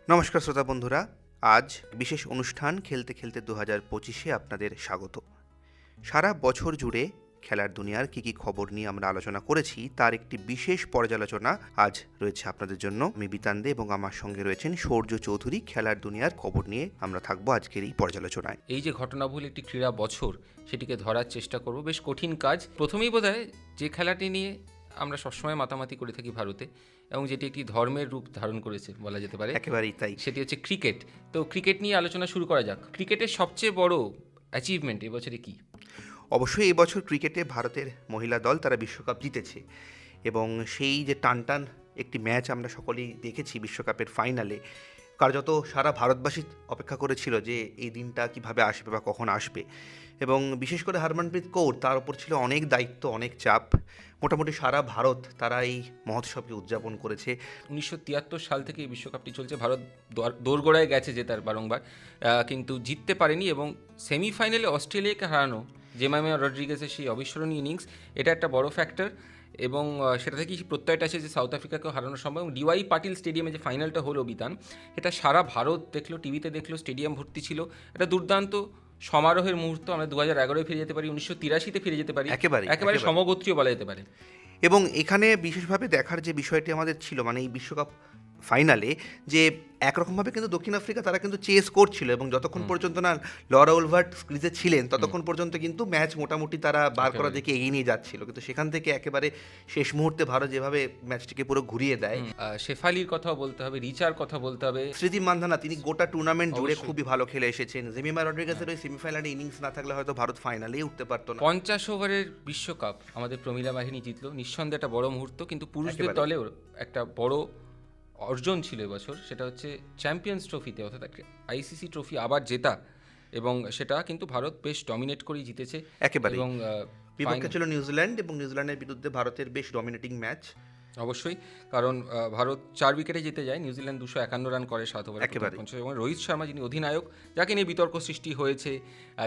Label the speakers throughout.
Speaker 1: নমস্কার শ্রোতা বন্ধুরা, আজ বিশেষ অনুষ্ঠান খেলতে খেলতে 2025-এ আপনাদের স্বাগত। সারা বছর জুড়ে খেলার দুনিয়ার কী কী খবর নিয়ে আমরা আলোচনা করেছি তার একটি বিশেষ পর্যালোচনা আজ রয়েছে আপনাদের জন্য। আমি বিতান দে এবং আমার সঙ্গে রয়েছেন সৌর্য চৌধুরী। খেলার দুনিয়ার খবর নিয়ে আমরা থাকবো আজকের এই পর্যালোচনায়।
Speaker 2: এই যে ঘটনাবহুল একটি ক্রীড়া বছর, সেটিকে ধরার চেষ্টা করব। বেশ কঠিন কাজ। প্রথমেই বোধহয় যে খেলাটি নিয়ে আমরা সবসময় মাতামাতি করে থাকি ভারতে, এবং যেটি একটি ধর্মের রূপ ধারণ করেছে বলা যেতে পারে,
Speaker 1: একেবারেই তাই।
Speaker 2: সেটি হচ্ছে ক্রিকেট। তো ক্রিকেট নিয়ে আলোচনা শুরু করা যাক। ক্রিকেটের সবচেয়ে বড় অ্যাচিভমেন্ট এবছরে কি?
Speaker 1: অবশ্যই এবছর ক্রিকেটে ভারতের মহিলা দল তারা বিশ্বকাপ জিতেছে, এবং সেই যে টানটান একটি ম্যাচ আমরা সকলেই দেখেছি বিশ্বকাপের ফাইনালে। কার্যত সারা ভারতবাসী অপেক্ষা করেছিল যে এই দিনটা কিভাবে আসবে বা কখন আসবে, এবং বিশেষ করে হরমনপ্রীত কৌর, তার ওপর ছিল অনেক দায়িত্ব, অনেক চাপ। মোটামুটি সারা ভারত তারা এই মহোৎসবকে উদযাপন করেছে।
Speaker 2: 1973 সাল থেকে এই বিশ্বকাপটি চলছে। ভারত দোরগোড়ায় গেছে জেতার বারংবার, কিন্তু জিততে পারেনি, এবং সেমিফাইনালে অস্ট্রেলিয়াকে হারানো জেমাইমা রড্রিগেজের সেই অবিস্মরণীয় ইনিংস, এটা একটা বড় ফ্যাক্টর। এবং সেটা থেকেই প্রত্যয়টা আছে যে সাউথ আফ্রিকাকেও হারানো সম্ভব। এবং ডিওয়াই পাটিল স্টেডিয়ামে যে ফাইনালটা হলো বিতান, এটা সারা ভারত দেখলো, টিভিতে দেখলো, স্টেডিয়াম ভর্তি ছিল। এটা দুর্দান্ত সমারোহের মুহূর্ত। আমরা 2011-এ ফিরে যেতে পারি, 1983-তে ফিরে যেতে পারি, একেবারে সমগোত্রীয় বলা যেতে পারে।
Speaker 1: এবং এখানে বিশেষভাবে দেখার যে বিষয়টি আমাদের ছিল, মানে এই বিশ্বকাপ ফাইনালে, যে একরকমভাবে কিন্তু দক্ষিণ আফ্রিকা তারা কিন্তু চেস করছিল, এবং যতক্ষণ পর্যন্ত না লরা উলভার্ট ক্রিজে ছিলেন ততক্ষণ পর্যন্ত কিন্তু ম্যাচ মোটামুটি তারা বার করা দিকে এগিয়ে নিয়ে যাচ্ছিল। কিন্তু সেখান থেকে একেবারে শেষ মুহূর্তে ভারত যেভাবে ম্যাচটিকে পুরো ঘুরিয়ে দেয়।
Speaker 2: শেফালির কথাও বলতে হবে, রিচার কথা বলতে হবে।
Speaker 1: স্মৃতি মান্ধানা, তিনি গোটা টুর্নামেন্ট জুড়ে খুবই ভালো খেলে এসেছেন। জেমিমা রড্রিগেজের ওই সেমিফাইনালে ইনিংস না থাকলে হয়তো ভারত ফাইনালেই উঠতে পারতো না।
Speaker 2: 50 ওভারের বিশ্বকাপ আমাদের প্রমিলা বাহিনী জিতলো, নিঃসন্দেহে একটা বড় মুহূর্ত। কিন্তু পুরুষদের দলেও একটা বড় অর্জন ছিল এবছর, সেটা হচ্ছে চ্যাম্পিয়ন্স ট্রফিতে, অর্থাৎ আইসিসি ট্রফি আবার জেতা। এবং সেটা কিন্তু ভারত বেশ ডমিনেট করেই জিতেছে
Speaker 1: একেবারে।
Speaker 2: এবং
Speaker 1: বিপক্ষে ছিল নিউজিল্যান্ড, এবং নিউজিল্যান্ডের বিরুদ্ধে ভারতের বেশ ডমিনেটিং ম্যাচ।
Speaker 2: অবশ্যই, কারণ ভারত 4 উইকেটে জিতে যায়, নিউজিল্যান্ড 251 রান করে 7 ওভারে।
Speaker 1: একেবারে।
Speaker 2: এবং রোহিত শর্মা, যিনি অধিনায়ক, যাকে নিয়ে বিতর্ক সৃষ্টি হয়েছে,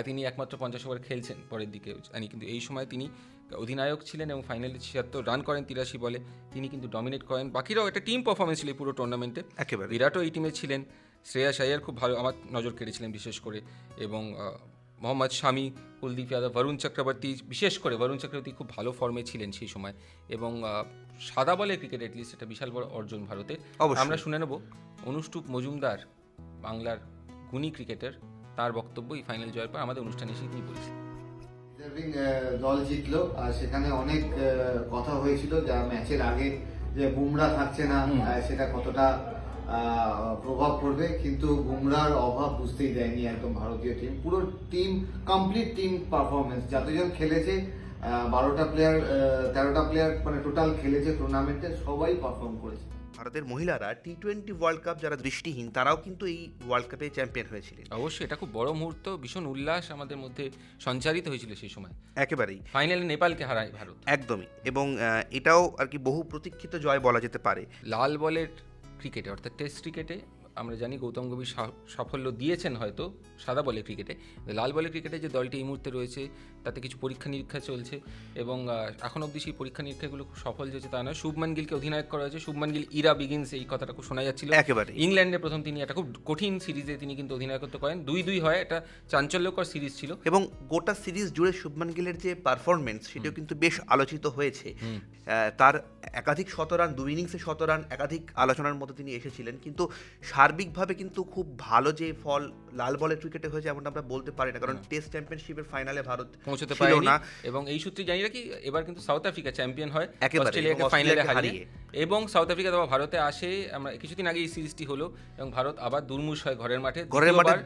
Speaker 2: তিনি একমাত্র 50 ওভার খেলছেন পরের দিকে জানি, কিন্তু এই সময় তিনি অধিনায়ক ছিলেন এবং ফাইনালে 76 রান করেন 83 বলে। তিনি কিন্তু ডমিনেট করেন। বাকিরাও একটা টিম পারফরমেন্স ছিল পুরো টুর্নামেন্টে।
Speaker 1: একেবারে।
Speaker 2: বিরাটও এই টিমে ছিলেন। শ্রেয়াস আয়ার খুব ভালো আমার নজর কেড়েছিলেন বিশেষ করে, এবং মোহাম্মদ শামি, কুলদীপ যাদব, বরুণ চক্রবর্তী, বিশেষ করে বরুণ চক্রবর্তী খুব ভালো ফর্মে ছিলেন সেই সময়। এবং সাদা বলে ক্রিকেট অ্যাটলিস্ট এটা বিশাল বড় অর্জন ভারতের। আমরা শুনে নেব অনুষ্টুপ মজুমদার, বাংলার গুণী ক্রিকেটার, তার বক্তব্য এই ফাইনাল জয়ের পর আমাদের অনুষ্ঠানে এসে তিনি বলেছেন।
Speaker 3: দল জিতলো, আর সেখানে অনেক কথা হয়েছিল যা ম্যাচের আগে, যে বুমরা থাকছে না, সেটা কতটা প্রভাব পড়বে। কিন্তু বুমরার অভাব বুঝতেই দেয়নি একদম ভারতীয় টিম। পুরো টিম, কমপ্লিট টিম পারফরমেন্স, যতজন খেলেছে, 12টা প্লেয়ার 13টা প্লেয়ার মানে টোটাল খেলেছে টুর্নামেন্টে, সবাই পারফর্ম করেছে।
Speaker 1: ভারতের মহিলারা টি-20 ওয়ার্ল্ড কাপ, যারা দৃষ্টিহীন, তারাও কিন্তু এই ওয়ার্ল্ড কাপে চ্যাম্পিয়ন হয়েছিলেন।
Speaker 2: অবশ্যই এটা খুব বড় মুহূর্ত, ভীষণ উল্লাস আমাদের মধ্যে সঞ্চারিত হয়েছিল সেই সময়।
Speaker 1: একেবারেই।
Speaker 2: ফাইনালে নেপালকে হারায় ভারত।
Speaker 1: একদমই। এবং এটাও আর কি বহু প্রতীক্ষিত জয় বলা যেতে পারে।
Speaker 2: লাল বলের ক্রিকেটে, অর্থাৎ টেস্ট ক্রিকেটে আমরা জানি গৌতম গম্ভীর সাফল্য দিয়েছেন হয়তো সাদা বলের ক্রিকেটে। লাল বলের ক্রিকেটে যে দলটি এই মুহূর্তে রয়েছে তাতে কিছু পরীক্ষা নিরীক্ষা চলছে, এবং এখন অবধি সেই পরীক্ষা নিরীক্ষাগুলো খুব সফল হয়েছে তা নয়। শুভমান গিলকে অধিনায়ক করা হয়েছে। শুভমান গিল ইরা বিগিনস, এই কথাটা খুব শোনা যাচ্ছিল।
Speaker 1: একেবারে।
Speaker 2: ইংল্যান্ডে প্রথম তিনি একটা খুব কঠিন সিরিজে তিনি কিন্তু অধিনায়কত্ব করেন। 2-2 হয়, একটা চাঞ্চল্যকর সিরিজ ছিল।
Speaker 1: এবং গোটা সিরিজ জুড়ে শুভমান গিলের যে পারফরমেন্স, সেটাও কিন্তু বেশ আলোচিত হয়েছে। তার একাধিক শতরান, 2 ইনিংসে শতরান, একাধিক আলোচনার মধ্যে তিনি এসেছিলেন। কিন্তু সার্বিকভাবে কিন্তু খুব ভালো যে ফল লাল বলের ক্রিকেটে হয়েছে এমনটা আমরা বলতে পারি না, কারণ টেস্ট চ্যাম্পিয়নশিপের ফাইনালে ভারত
Speaker 2: পৌঁছতে পারেনি না। এবং এই সূত্রে জানি রাখি, এবার কিন্তু সাউথ আফ্রিকা চ্যাম্পিয়ন হয় অস্ট্রেলিয়াকে ফাইনালে হারিয়ে, এবং সাউথ আফ্রিকা আবার ভারতে আসে। আমরা কিছুদিন আগে এই সিরিজটি হলো, এবং ভারত আবার দুর্মুষ হয় ঘরের মাঠে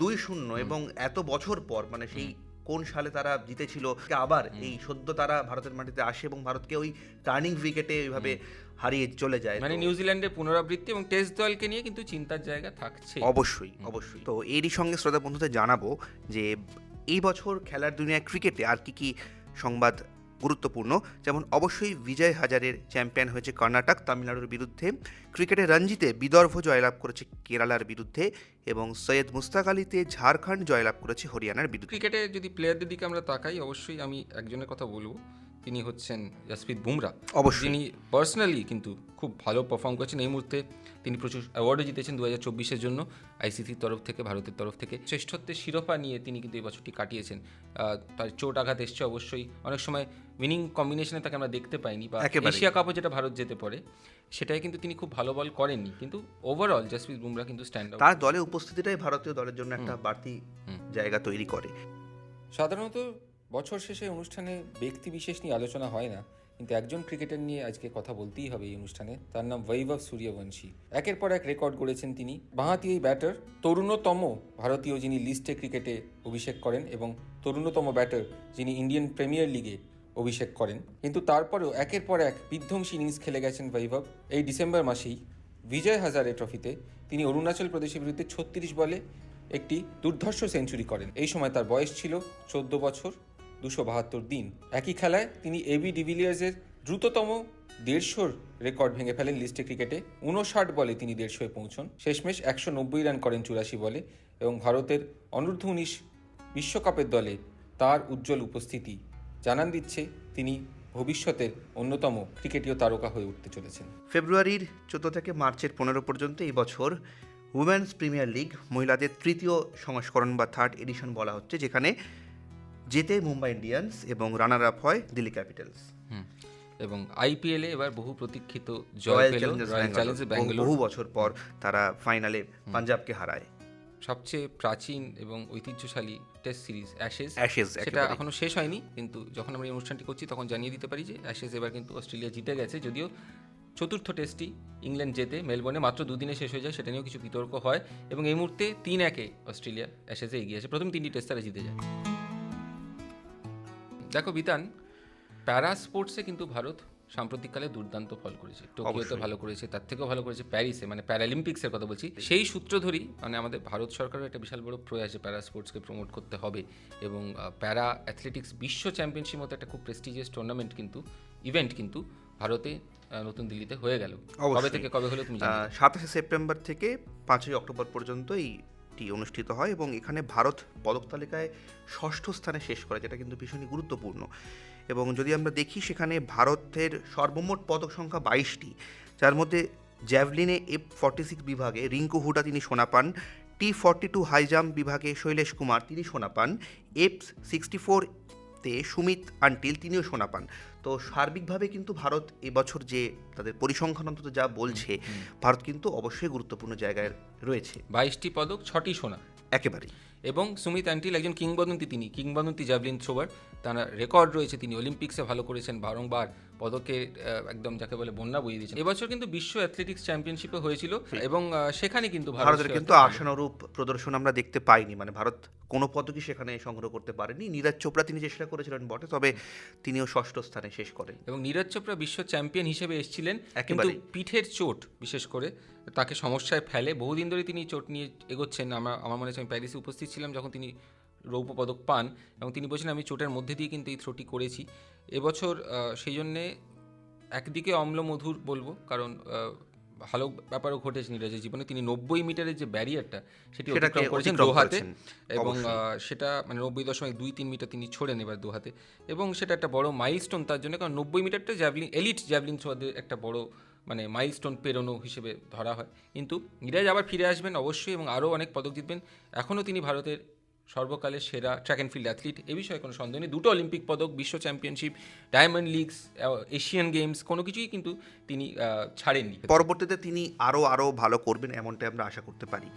Speaker 1: 2-0। এবং এত বছর পর, মানে সেই কোন সালে তারা জিতেছিল, আবার এই সদ্য তারা ভারতের মাটিতে আসে এবং ভারতকে ওই টার্নিং উইকেটে ওইভাবে হারিয়ে চলে যায়।
Speaker 2: মানে নিউজিল্যান্ডের পুনরাবৃত্তি, এবং টেস্ট দলকে নিয়ে কিন্তু চিন্তার জায়গা থাকছে।
Speaker 1: অবশ্যই অবশ্যই। তো এরই সঙ্গে শ্রোতা বন্ধুদের জানাবো যে এই বছর খেলার দুনিয়ায় ক্রিকেটে আর কি সংবাদ গুরুত্বপূর্ণ। যেমন অবশ্যই বিজয় হাজারের চ্যাম্পিয়ন হয়েছে কর্ণাটক তামিলনাড়ুর বিরুদ্ধে। ক্রিকেটে রঞ্জিতে বিদর্ভ জয়লাভ করেছে কেরালার বিরুদ্ধে, এবং সৈয়দ মুস্তাক আলীতে ঝাড়খণ্ড জয়লাভ করেছে হরিয়ানার বিরুদ্ধে।
Speaker 2: ক্রিকেটে যদি প্লেয়ারদের দিকে আমরা তাকাই, অবশ্যই আমি একজনের কথা বলবো, তিনি হচ্ছেন জসপ্রীত বুমরা,
Speaker 1: অবশ্যই।
Speaker 2: যিনি পার্সোনালি কিন্তু খুব ভালো পারফর্ম করেছেন। এই মুহূর্তে তিনি প্রচুর অ্যাওয়ার্ডও জিতেছেন 2024-এর জন্য আইসিসির তরফ থেকে, ভারতের তরফ থেকে। শ্রেষ্ঠত্বের শিরোপা নিয়ে তিনি কিন্তু এই বছরটি কাটিয়েছেন। তার চোট আঘাত এসছে অবশ্যই, অনেক সময় উইনিং কম্বিনেশনে তাকে আমরা দেখতে পাইনি, বা
Speaker 1: একেবারেই।
Speaker 2: এশিয়া কাপও যেটা ভারত যেতে পারে সেটাই কিন্তু তিনি খুব ভালো বল করেননি। কিন্তু ওভারঅল জসপ্রীত বুমরা কিন্তু স্ট্যান্ড আউট।
Speaker 1: তার দলে উপস্থিতিটাই ভারতীয় দলের জন্য একটা বাড়তি জায়গা তৈরি করে।
Speaker 2: সাধারণত বছর শেষে অনুষ্ঠানে ব্যক্তি বিশেষ নিয়ে আলোচনা হয় না, কিন্তু একজন ক্রিকেটার নিয়ে আজকে কথা বলতেই হবে এই অনুষ্ঠানে। তার নাম বৈভব সূর্যবংশী। একের পর এক রেকর্ড গড়েছেন তিনি। বাঁহাতি এই ব্যাটার তরুণতম ভারতীয় যিনি লিস্টে ক্রিকেটে অভিষেক করেন, এবং তরুণতম ব্যাটার যিনি ইন্ডিয়ান প্রিমিয়ার লিগে অভিষেক করেন। কিন্তু তারপরেও একের পর এক বিধ্বংসী ইনিংস খেলে গেছেন বৈভব। এই ডিসেম্বর মাসেই বিজয় হাজারে ট্রফিতে তিনি অরুণাচল প্রদেশের বিরুদ্ধে 36 বলে একটি দুর্ধর্ষ সেঞ্চুরি করেন। এই সময় তার বয়স ছিল 14 বছর 272 দিন। একই খেলায় তিনি এবি ডিভিলিয়ার্সের দ্রুততম 150 রেকর্ড ভেঙে ফেলেন লিস্টে ক্রিকেটে। 59 বলে তিনি 150-এ পৌঁছন। শেষমেশ 190 রান করেন 84 বলে, এবং ভারতের অনূর্ধ্ব 19 বিশ্বকাপের দলে তার উজ্জ্বল উপস্থিতি জানান দিচ্ছে তিনি ভবিষ্যতের অন্যতম ক্রিকেটীয় তারকা হয়ে উঠতে চলেছেন।
Speaker 1: ফেব্রুয়ারির 14 থেকে মার্চের 15 পর্যন্ত এই বছর উমেন্স প্রিমিয়ার লিগ মহিলাদের তৃতীয় সংস্করণ বা থার্ড এডিশন বলা হচ্ছে, যেখানে জেতে মুম্বাই ইন্ডিয়ান্স এবং রানার আপ হয় দিল্লি ক্যাপিটালস।
Speaker 2: এবং আইপিএলে এবার বহু প্রতীক্ষিত জয় পেল রয়্যাল চ্যালেঞ্জার্স ব্যাঙ্গালোর।
Speaker 1: বহু বছর পর তারা ফাইনালে পাঞ্জাবকে হারায়।
Speaker 2: সবচেয়ে প্রাচীন এবং ঐতিহ্যশালী টেস্ট সিরিজ অ্যাশেজ,
Speaker 1: অ্যাশেজ
Speaker 2: সেটা
Speaker 1: একেবারে।
Speaker 2: এখনো শেষ হয়নি, কিন্তু যখন আমরা এই অনুষ্ঠানটি করছি তখন জানিয়ে দিতে পারি যে অ্যাশেজ এবার কিন্তু অস্ট্রেলিয়া জিতে গেছে। যদিও চতুর্থ টেস্টটি ইংল্যান্ড জেতে মেলবোর্নে মাত্র দুদিনে শেষ হয়ে যায়, সেটা নিয়েও কিছু বিতর্ক হয়, এবং এই মুহূর্তে 3-1 অস্ট্রেলিয়া অ্যাশেজে এগিয়ে আছে। প্রথম 3টি টেস্ট তারা জিতে যায়। দেখো বিতান, প্যারা স্পোর্টসে কিন্তু ভারত সাম্প্রতিককালে দুর্দান্ত ফল করেছে। টোকিওতে
Speaker 1: অবশ্যই।
Speaker 2: ভালো করেছে, তার থেকেও ভালো করেছে প্যারিসে, মানে প্যারালিম্পিক্সের কথা বলছি। সেই সূত্র ধরেই মানে আমাদের ভারত সরকারের একটা বিশাল বড় প্রয়াস যে প্যারা স্পোর্টসকে প্রমোট করতে হবে, এবং প্যারা অ্যাথলেটিক্স বিশ্ব চ্যাম্পিয়নশিপ মতো একটা খুব প্রেস্টিজিয়াস টুর্নামেন্ট কিন্তু ইভেন্ট কিন্তু ভারতে নতুন দিল্লিতে হয়ে গেল। কবে থেকে কবে হলো তুমি জানো?
Speaker 1: 27 সেপ্টেম্বর থেকে 5 অক্টোবর পর্যন্ত এইটি অনুষ্ঠিত হয়, এবং এখানে ভারত পদক তালিকায় 6ষ্ঠ স্থানে শেষ করে, যেটা কিন্তু ভীষণই গুরুত্বপূর্ণ। এবং যদি আমরা দেখি সেখানে ভারতের সর্বমোট পদক সংখ্যা 22টি, যার মধ্যে জ্যাভলিনে F46 বিভাগে রিঙ্কু হুডা তিনি সোনা পান, T42 হাই জাম্প বিভাগে শৈলেশ কুমার তিনি সোনা পান, F64-তে সুমিত আন্টিল তিনিও সোনা পান। তো সার্বিকভাবে কিন্তু ভারত এবছর যে তাদের পরিসংখ্যান অন্তত যা বলছে, ভারত কিন্তু অবশ্যই গুরুত্বপূর্ণ জায়গায় রয়েছে।
Speaker 2: 22টি পদক, 6টি সোনা।
Speaker 1: একেবারেই।
Speaker 2: এবং সুমিত অ্যান্টিল একজন কিংবদন্তি, তিনি কিংবদন্তি জ্যাভলিন থ্রোয়ার। তার রেকর্ড রয়েছে, তিনি অলিম্পিক্সে ভালো করেছেন, বারংবার পদকে একদম যাকে বলে বন্যা বইয়ে দিয়েছেন। এবছর কিন্তু বিশ্ব অ্যাথলেটিক্স চ্যাম্পিয়নশিপে হয়েছিল, এবং সেখানে কিন্তু
Speaker 1: ভারতের কিন্তু আশানুরূপ প্রদর্শন আমরা দেখতে পাইনি, মানে ভারত কোনো পদকই সেখানে সংগ্রহ করতে পারেনি। নীরজ চোপড়া তিনি চেষ্টা করেছিলেন বটে, তবে তিনিও 6ষ্ঠ স্থানে শেষ করেন।
Speaker 2: এবং নীরজ চোপড়া বিশ্ব চ্যাম্পিয়ন হিসেবে এসেছিলেন, কিন্তু
Speaker 1: একেবারেই।
Speaker 2: পিঠের চোট বিশেষ করে তাকে সমস্যায় ফেলে। বহুদিন ধরে তিনি চোট নিয়ে এগোচ্ছেন। আমার মনে হচ্ছে আমি প্যারিসে উপস্থিত ছিলাম যখন তিনি রৌপ্য পদক পান, এবং তিনি বলছেন আমি চোটের মধ্যে দিয়ে কিন্তু এই থ্রোটি করেছি। এবছর সেই জন্যে একদিকে অম্লমধুর বলবো, কারণ ভালো ব্যাপারও ঘটেছে নীরজের জীবনে। তিনি 90 মিটারের যে ব্যারিয়ারটা সেটি অতিক্রম করেছেন দোহাতে, এবং সেটা মানে 90.23 মিটার তিনি ছোড়েন এবার দোহাতে, এবং সেটা একটা বড় মাইলস্টোন তার জন্য, কারণ 90 মিটারটা এলিট জ্যাভলিন থ্রোয়ারদের একটা বড় মানে মাইলস্টোন পেরোনো হিসেবে ধরা হয়। কিন্তু নীরজ আবার ফিরে আসবেন অবশ্যই, এবং আরও অনেক পদক জিতবেন। এখনও তিনি ভারতের সর্বকালের সেরা ট্র্যাক অ্যান্ড ফিল্ড অ্যাথলিট, এ বিষয়ে কোনো সন্দেহ নেই। 2টো অলিম্পিক পদক, বিশ্ব championship, diamond leagues, Asian games, কোনো কিছুই কিন্তু তিনি ছাড়েননি।
Speaker 1: পরবর্তীতে তিনি আরও ভালো করবেন এমনটাই আমরা আশা করতে পারি।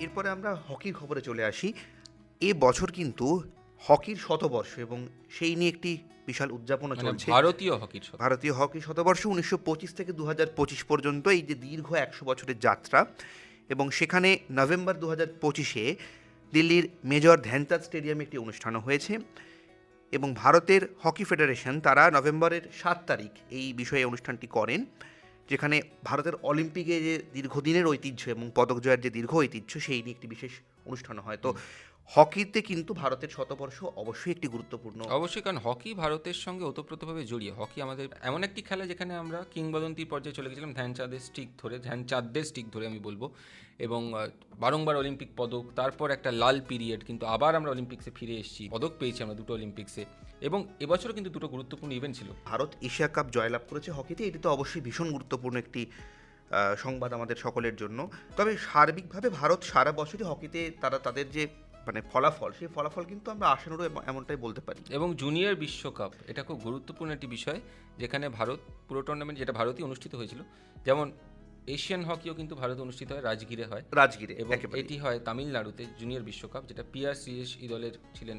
Speaker 1: এরপরে আমরা হকির খবরে চলে আসি। এ বছর কিন্তু হকির শতবর্ষ, এবং সেই নিয়ে একটি বিশাল উদযাপনও চলছে। ভারতীয় হকি শতবর্ষ 1925 থেকে 2025 পর্যন্ত, এই যে দীর্ঘ 100 বছরের যাত্রা। এবং সেখানে নভেম্বর 2025-এ দিল্লির মেজর ধ্যানচাঁদ স্টেডিয়ামে একটি অনুষ্ঠানও হয়েছে, এবং ভারতের হকি ফেডারেশন তারা নভেম্বরের 7 তারিখ এই বিষয়ে অনুষ্ঠানটি করেন, যেখানে ভারতের অলিম্পিকে যে দীর্ঘদিনের ঐতিহ্য এবং পদক জয়ের যে দীর্ঘ ঐতিহ্য সেই নিয়ে একটি বিশেষ অনুষ্ঠান হয়। তো হকিতে কিন্তু ভারতের শতবর্ষ অবশ্যই একটি গুরুত্বপূর্ণ।
Speaker 2: অবশ্যই, কারণ হকি ভারতের সঙ্গে ওতপ্রোতভাবে জড়িয়ে। হকি আমাদের এমন একটি খেলা যেখানে আমরা কিংবদন্তির পর্যায়ে চলে গেছিলাম ধ্যানচাঁদের স্টিক ধরে আমি বলবো, এবং বারংবার অলিম্পিক পদক, তারপর একটা লাল পিরিয়ড, কিন্তু আবার আমরা অলিম্পিক্সে ফিরে এসেছি, পদক পেয়েছি আমরা দুটো অলিম্পিক্সে, এবং এবছরও কিন্তু দুটো গুরুত্বপূর্ণ ইভেন্ট ছিল।
Speaker 1: ভারত এশিয়া কাপ জয়লাভ করেছে হকিতে, এটি তো অবশ্যই ভীষণ গুরুত্বপূর্ণ একটি সংবাদ আমাদের সকলের জন্য। তবে সার্বিকভাবে ভারত সারা বছরই হকিতে তাদের যে মানে ফলাফল, সেই ফলাফল কিন্তু আমরা আশানুরূপ এমনটাই বলতে পারি।
Speaker 2: এবং জুনিয়র বিশ্বকাপ এটা খুব গুরুত্বপূর্ণ একটি বিষয়, যেখানে ভারত পুরো টুর্নামেন্ট যেটা ভারতই অনুষ্ঠিত হয়েছিল, যেমন এশিয়ান হকিও কিন্তু ভারতে অনুষ্ঠিত হয়, রাজগিরে হয়,
Speaker 1: রাজগিরে
Speaker 2: এবং এটি হয় তামিলনাড়ুতে জুনিয়র বিশ্বকাপ, যেটা পিআরসিএস দলের ছিলেন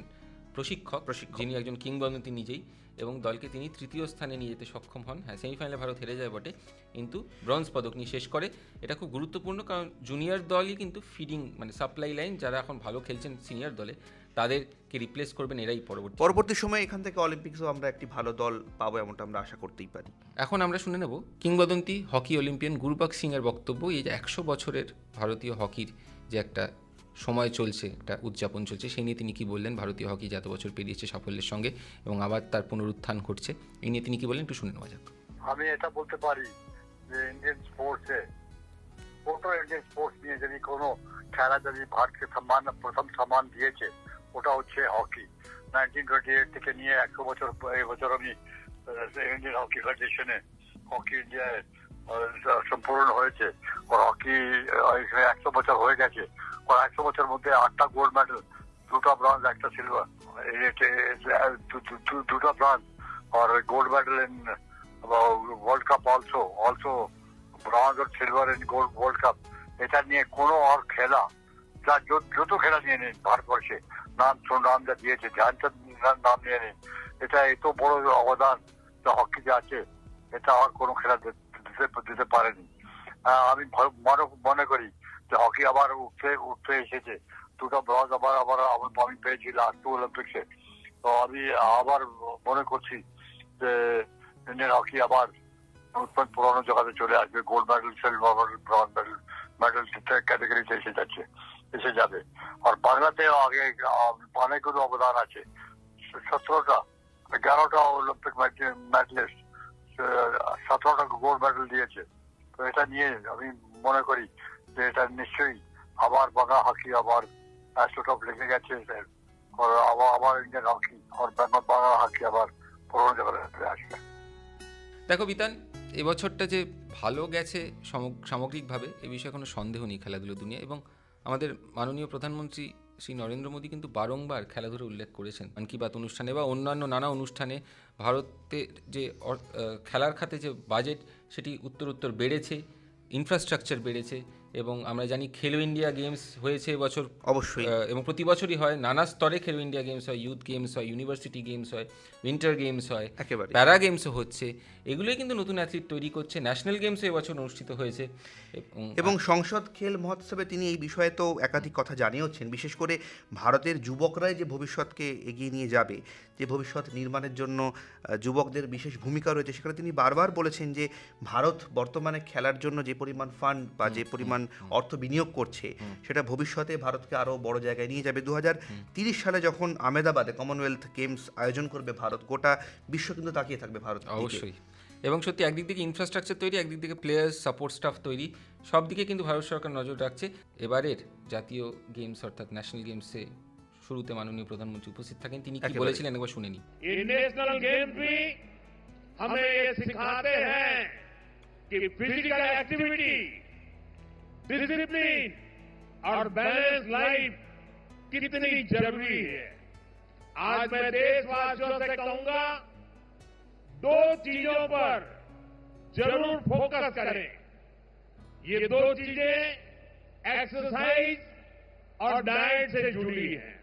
Speaker 2: প্রশিক্ষক, যিনি একজন কিংবদন্তি নিজেই, এবং দলকে তিনি তৃতীয় স্থানে নিয়ে যেতে সক্ষম হন। হ্যাঁ, সেমিফাইনালে ভারত হেরে যায় বটে, কিন্তু ব্রোঞ্জ পদক নিয়ে শেষ করে। এটা খুব গুরুত্বপূর্ণ, কারণ জুনিয়র দলই কিন্তু ফিডিং মানে সাপ্লাই লাইন, যারা এখন ভালো খেলছেন সিনিয়র দলে তাদেরকে রিপ্লেস করবেন এরাই
Speaker 1: পরবর্তী সময়ে এখান থেকে অলিম্পিক্সও আমরা একটি ভালো দল পাবো, এমনটা আমরা আশা করতেই পারি।
Speaker 2: এখন আমরা শুনে নেব কিংবদন্তি হকি অলিম্পিয়ান গুরবাক সিং এর বক্তব্য। এই যে 100 বছরের ভারতীয় হকির যে একটা সময় চলছে, একটা উদযাপন চলছে, সেই নিয়ে তিনি কি বললেন, ভারতীয় হকি যত বছর পেরিয়েছে সাফল্যের সঙ্গে এবং আবার তার পুনরুত্থান ঘটছে, এই নিয়ে তিনি কি বললেন একটু শুনে নেওয়া যাক।
Speaker 4: আমি এটা বলতে পারি যে ইন্ডিয়ান স্পোর্টসে ইন্ডিয়ান স্পোর্টস নিয়ে যদি কোনো খেলা যদি ভারতকে প্রথম সম্মান দিয়েছে, ওটা হচ্ছে হকি। 1928 থেকে নিয়ে 100 বছর এবছর আমি ইন্ডিয়ান হকি ফেডারেশনে হকি ইন্ডিয়ায় সম্পূর্ণ হয়েছে। ওর হকি 100 বছর হয়ে গেছে। ওর 100 বছর মধ্যে 8টা গোল্ড মেডেল, 2টা ব্রঞ্জ, 1টা সিলভার, 2টা ব্রঞ্জ और gold medal in World Cup also bronze or silver in gold World Cup। এটা নিয়ে কোনো আর খেলা যা যত খেলা নিয়ে নিন ভারতবর্ষে নাম যা দিয়েছে, ধ্যানচাঁদ নাম নিয়ে নিন, এটা এত বড় অবদান যা হকিতে আছে, এটা আর কোনো খেলা দিতে পারেনি। আমি মনে করি যে হকি আবার উঠতে এসেছে। 2টা ব্রঞ্জ আবার আমি পেয়েছি লাস্ট অলিম্পিক্সে। তো আমি আবার মনে করছি যে ইন্ডিয়ান হকি আবার পুরোনো জায়গাতে চলে আসবে, gold medal, silver medal, bronze medal ক্যাটাগরিতে এসে যাবে। আর বাংলাতেও আগে অনেকগুলো অবদান আছে। 11টা অলিম্পিক মেডেলিস্ট, 17টা গোল্ড মেডেল দিয়েছে। তো এটা নিয়ে আমি মনে করি যে এটা নিশ্চয়ই আবার বাংলা হকি আবার অ্যাস্ট্রোটপ লেগে গেছে, আবার ইন্ডিয়ান হকি আর বাংলা হকি আবার পুরোনো জায়গায় আসবে।
Speaker 2: দেখো বিতান, এবছরটা যে ভালো গেছে সামগ্রিকভাবে এ বিষয়ে কোনো সন্দেহ নেই খেলাধুলো দুনিয়া, এবং আমাদের মাননীয় প্রধানমন্ত্রী শ্রী নরেন্দ্র মোদী কিন্তু বারংবার খেলাধুলো উল্লেখ করেছেন মন কি বাত অনুষ্ঠানে বা অন্যান্য নানা অনুষ্ঠানে। ভারতের যে খেলার খাতে যে বাজেট সেটি উত্তর বেড়েছে, ইনফ্রাস্ট্রাকচার বেড়েছে, এবং আমরা জানি খেলো ইন্ডিয়া গেমস হয়েছে এবছর
Speaker 1: অবশ্যই,
Speaker 2: এবং প্রতি বছরই হয়, নানা স্তরে খেলো ইন্ডিয়া গেমস হয়, ইউথ গেমস হয়, ইউনিভার্সিটি গেমস হয়, উইন্টার গেমস হয়,
Speaker 1: একেবারে
Speaker 2: প্যারা গেমসও হচ্ছে। এগুলোই কিন্তু নতুন অ্যাথলিট তৈরি করছে। ন্যাশনাল গেমসও এবছর অনুষ্ঠিত হয়েছে,
Speaker 1: এবং সংসদ খেল মহোৎসবে তিনি এই বিষয়ে তো একাধিক কথা জানিয়েছেন। বিশেষ করে ভারতের যুবকরাই যে ভবিষ্যৎকে এগিয়ে নিয়ে যাবে, যে ভবিষ্যৎ নির্মাণের জন্য যুবকদের বিশেষ ভূমিকা রয়েছে, সেখানে তিনি বারবার বলেছেন যে ভারত বর্তমানে খেলার জন্য যে পরিমাণ ফান্ড বা যে পরিমাণ অর্থ বিনিয়োগ করছে, সেটা ভবিষ্যতে ভারতকে আরও বড় জায়গায় নিয়ে যাবে। 2030 সালে যখন আহমেদাবাদে কমনওয়েলথ গেমস আয়োজন করবে ভারত, গোটা বিশ্ব কিন্তু তাকিয়ে থাকবে ভারত।
Speaker 2: অবশ্যই, এবং সত্যি একদিক থেকে ইনফ্রাস্ট্রাকচার তৈরি, একদিক থেকে প্লেয়ার্স, সাপোর্ট স্টাফ তৈরি, সব দিকে কিন্তু ভারত সরকার নজর রাখছে। এবারের জাতীয় গেমস অর্থাৎ ন্যাশনাল গেমসে শুরুতে মাননীয় প্রধানমন্ত্রী উপস্থিত থাকেন। তিনি কি বলেছিলেন একবার শুনে নিই।
Speaker 5: ये नेशनल गेम भी हमें ये सिखाते हैं कि फिजिकल एक्टिविटी, डिसिप्लिन और बैलेंस लाइफ कितनी जरूरी है। आज मैं देशवासियों से कहूंगा, 2 चीजों पर जरूर फोकस करें। ये 2 चीजें एक्सरसाइज और डाइट से जुड़ी हैं।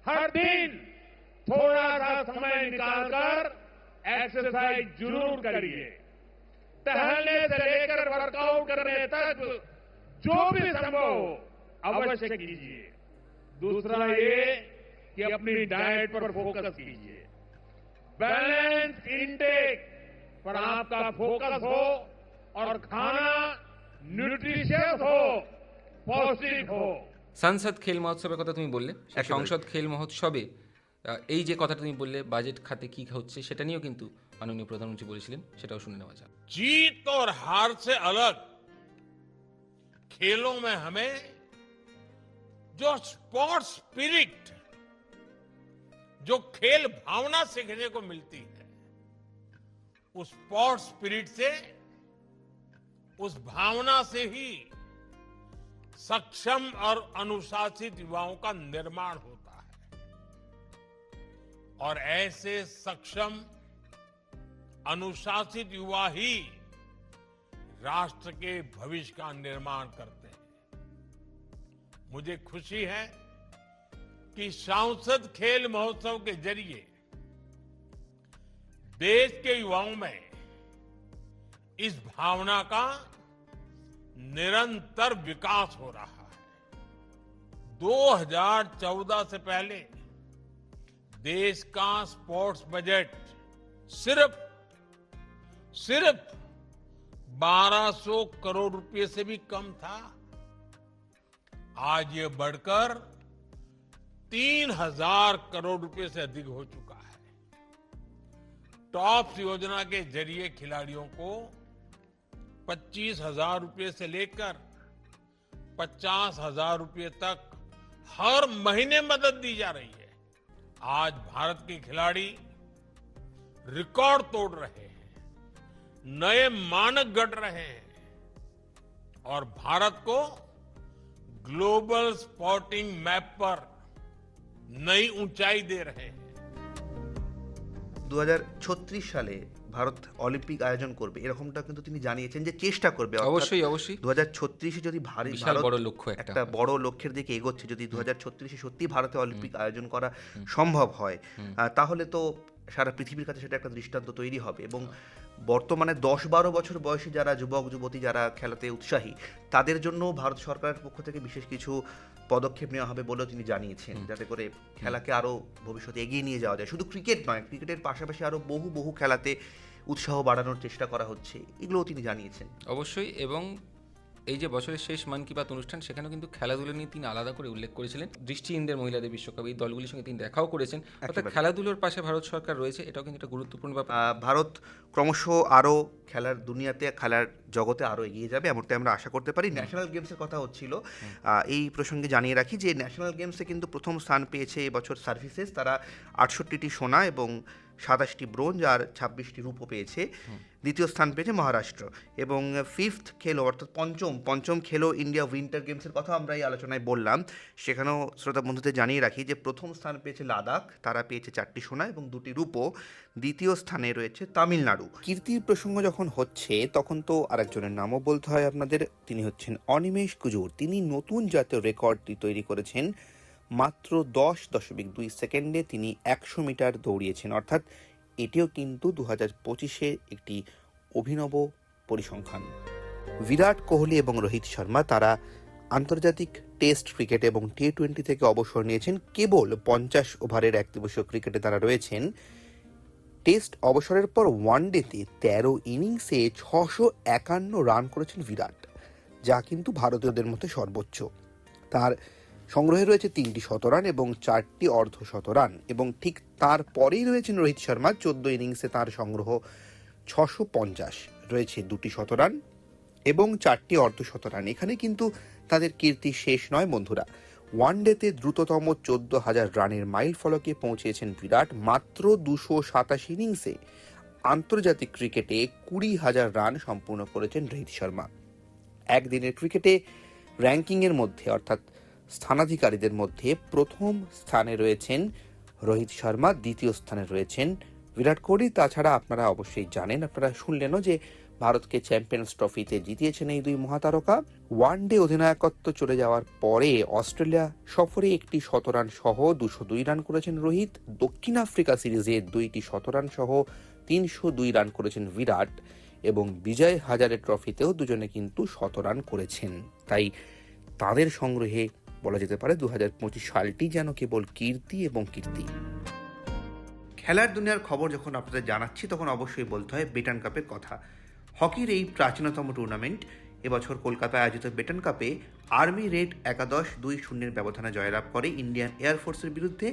Speaker 5: हर दिन थोड़ा सा समय निकालकर एक्सरसाइज जरूर करिए। टहलने से लेकर वर्कआउट करने तक जो भी संभव हो अवश्य कीजिए। दूसरा ये कि अपनी डाइट पर फोकस कीजिए। बैलेंस इनटेक पर आपका फोकस हो और खाना न्यूट्रिशियस हो, पौष्टिक हो।
Speaker 2: সাংসদ খেল মহোৎসবের কথা তুমি বললে, সেই
Speaker 1: একেবারে।
Speaker 2: সংসদ খেল মহোৎসবে এই যে কথাটা তুমি বললে বাজেট খাতে কি হচ্ছে সেটা নিয়েও কিন্তু মাননীয় প্রধানমন্ত্রী বলেছিলেন, সেটাও শুনে নেওয়া যাক।
Speaker 5: जीत और हार से अलग खेलों में हमें जो स्पोर्ट्स स्पिरिट, जो खेल भावना सीखने को मिलती है, उस स्पोर्ट्स स्पिरिट से, उस भावना से ही सक्षम और अनुशासित युवाओं का निर्माण होता है और ऐसे सक्षम अनुशासित युवा ही राष्ट्र के भविष्य का निर्माण करते हैं। मुझे खुशी है कि सांसद खेल महोत्सव के जरिए देश के युवाओं में इस भावना का निरंतर विकास हो रहा है। 2014 से पहले देश का स्पोर्ट्स बजट सिर्फ 1200 करोड़ रुपए से भी कम था। आज ये बढ़कर 3000 करोड़ रुपए से अधिक हो चुका है। टॉप्स योजना के जरिए खिलाड़ियों को 25,000 रुपए से लेकर 50,000 रुपए तक हर महीने मदद दी जा रही है। आज भारत के खिलाड़ी रिकॉर्ड तोड़ रहे हैं, नए मानक गढ़ रहे हैं और भारत को ग्लोबल स्पोर्टिंग मैप पर नई ऊंचाई दे रहे हैं।
Speaker 1: 2036 সালে ভারত অলিম্পিক আয়োজন করবে এরকমটা কিন্তু তিনি জানিয়েছেন যে চেষ্টা করবে। অর্থাৎ
Speaker 2: অবশ্যই অবশ্যই
Speaker 1: 2036 যদি
Speaker 2: বিশাল
Speaker 1: ভারত
Speaker 2: বড় লক্ষ্য
Speaker 1: একটা বড় লক্ষ্যের দিকে এগোচ্ছে, যদি 2036 সত্যি ভারতে অলিম্পিক আয়োজন করা সম্ভব হয়, তাহলে তো সারা পৃথিবীর কাছে সেটা একটা দৃষ্টান্ত তৈরি হবে। এবং বর্তমানে 10-12 বছর বয়সী যারা যুবক যুবতী যারা খেলাতে উৎসাহী, তাদের জন্য ভারত সরকারের পক্ষ থেকে বিশেষ কিছু পদক্ষেপ নেওয়া হবে বলেও তিনি জানিয়েছেন, যাতে করে খেলাকে আরও ভবিষ্যতে এগিয়ে নিয়ে যাওয়া যায়। শুধু ক্রিকেট নয়, ক্রিকেটের পাশাপাশি আরও বহু খেলাতে উৎসাহ বাড়ানোর চেষ্টা করা হচ্ছে, এগুলোও তিনি জানিয়েছেন।
Speaker 2: অবশ্যই। এবং এই যে বছরের শেষ মন কি বাত অনুষ্ঠান, সেখানেও কিন্তু খেলাধুলো নিয়ে তিনি আলাদা করে উল্লেখ করেছিলেন। দৃষ্টিহীনদের মহিলাদের বিশ্বকাপ এই দলগুলির সঙ্গে তিনি দেখাও করেছেন। অর্থাৎ খেলাধুলোর পাশে ভারত সরকার রয়েছে, এটাও কিন্তু একটা গুরুত্বপূর্ণ ব্যাপার।
Speaker 1: ভারত ক্রমশ আরও খেলার দুনিয়াতে, খেলার জগতে আরও এগিয়ে যাবে, এমনটাই আমরা আশা করতে পারি। ন্যাশনাল গেমসের কথা হচ্ছিল, এই প্রসঙ্গে জানিয়ে রাখি যে ন্যাশনাল গেমসে কিন্তু প্রথম স্থান পেয়েছে এবছর সার্ভিসেস। তারা 68টি সোনা এবং 27টি ব্রোঞ্জ আর 26টি রূপো পেয়েছে। দ্বিতীয় স্থান পেয়েছে মহারাষ্ট্র। এবং ফিফথ খেলো অর্থাৎ পঞ্চম খেলো ইন্ডিয়া উইন্টার গেমসের কথা আমরা এই আলোচনায় বললাম, সেখানেও শ্রোতা বন্ধুদের জানিয়ে রাখি যে প্রথম স্থান পেয়েছে লাদাখ, তারা পেয়েছে 4টি সোনা এবং 2টি রূপো। দ্বিতীয় স্থানে রয়েছে তামিলনাড়ু। কীর্তির প্রসঙ্গ যখন হচ্ছে তখন তো আরেকজনের নামও বলতে হয় আপনাদের, তিনি হচ্ছেন অনিমেষ কুজুর। তিনি নতুন জাতীয় রেকর্ডটি তৈরি করেছেন। মাত্র 10.2 সেকেন্ডে তিনি 100 মিটার দৌড়িয়েছেন, অর্থাৎ এটিও কিন্তু 2025-এ একটি অভিনব পরিসংখ্যান। বিরাট কোহলি এবং রোহিত শর্মা তারা আন্তর্জাতিক টেস্ট ক্রিকেট এবং T20 থেকে অবসর নিয়েছেন। কেবল 50 ওভারের একদিবসীয় ক্রিকেটে তারা রয়েছেন। টেস্ট অবসরের পর ওয়ানডেতে 13 ইনিংসে 651 রান করেছেন বিরাট, যা কিন্তু ভারতীয়দের মধ্যে সর্বোচ্চ। তার সংগ্রহে রয়েছে 3টি শতরান এবং 4টি অর্ধশতরান, এবং ঠিক তারপরেই রয়েছেন রোহিত শর্মা। 14 ইনিংসে তার সংগ্রহ 650, রয়েছে 2টি শতরান এবং 4টি অর্ধশতরান। এখানে কিন্তু তাদের কীর্তি শেষ নয় বন্ধুরা। ওয়ানডেতে দ্রুততম 14,000 রানের মাইল ফলকে পৌঁছেছেন বিরাট মাত্র 287 ইনিংসে। আন্তর্জাতিক ক্রিকেটে 20,000 রান সম্পূর্ণ করেছেন রোহিত শর্মা। একদিনের ক্রিকেটে র্যাঙ্কিংয়ের মধ্যে অর্থাৎ স্থানাধিকারীদের মধ্যে প্রথম স্থানে রয়েছেন রোহিত শর্মা, দ্বিতীয় স্থানে রয়েছেন বিরাট কোহলি। তাছাড়া আপনারা অবশ্যই জানেন, আপনারা শুনলেনও যে ভারতকে চ্যাম্পিয়ন্স ট্রফিতে জিতিয়েছেন এই দুই মহাতারকা। ওয়ানডে অধিনায়কত্ব চলে যাওয়ার পরে অস্ট্রেলিয়া সফরে 1টি শতরান সহ 202 রান করেছেন রোহিত। দক্ষিণ আফ্রিকা সিরিজে 2টি শতরান সহ 302 রান করেছেন বিরাট, এবং বিজয় হাজারে ট্রফিতেও দুজনে কিন্তু শতরান করেছেন। তাই তাদের সংগ্রহে বলা যেতে পারে 2025 সালটি যেন কেবল কীর্তি এবং কীর্তি। খেলার দুনিয়ার খবর যখন আপনাদের জানাচ্ছি তখন অবশ্যই বলতে হয় বেটন কাপের কথা। হকির এই প্রাচীনতম টুর্নামেন্ট এবছর কলকাতায় আয়োজিত বেটন কাপে আর্মি রেড একাদশ 2-0 ব্যবধানে জয়লাভ করে ইন্ডিয়ান এয়ারফোর্সের বিরুদ্ধে।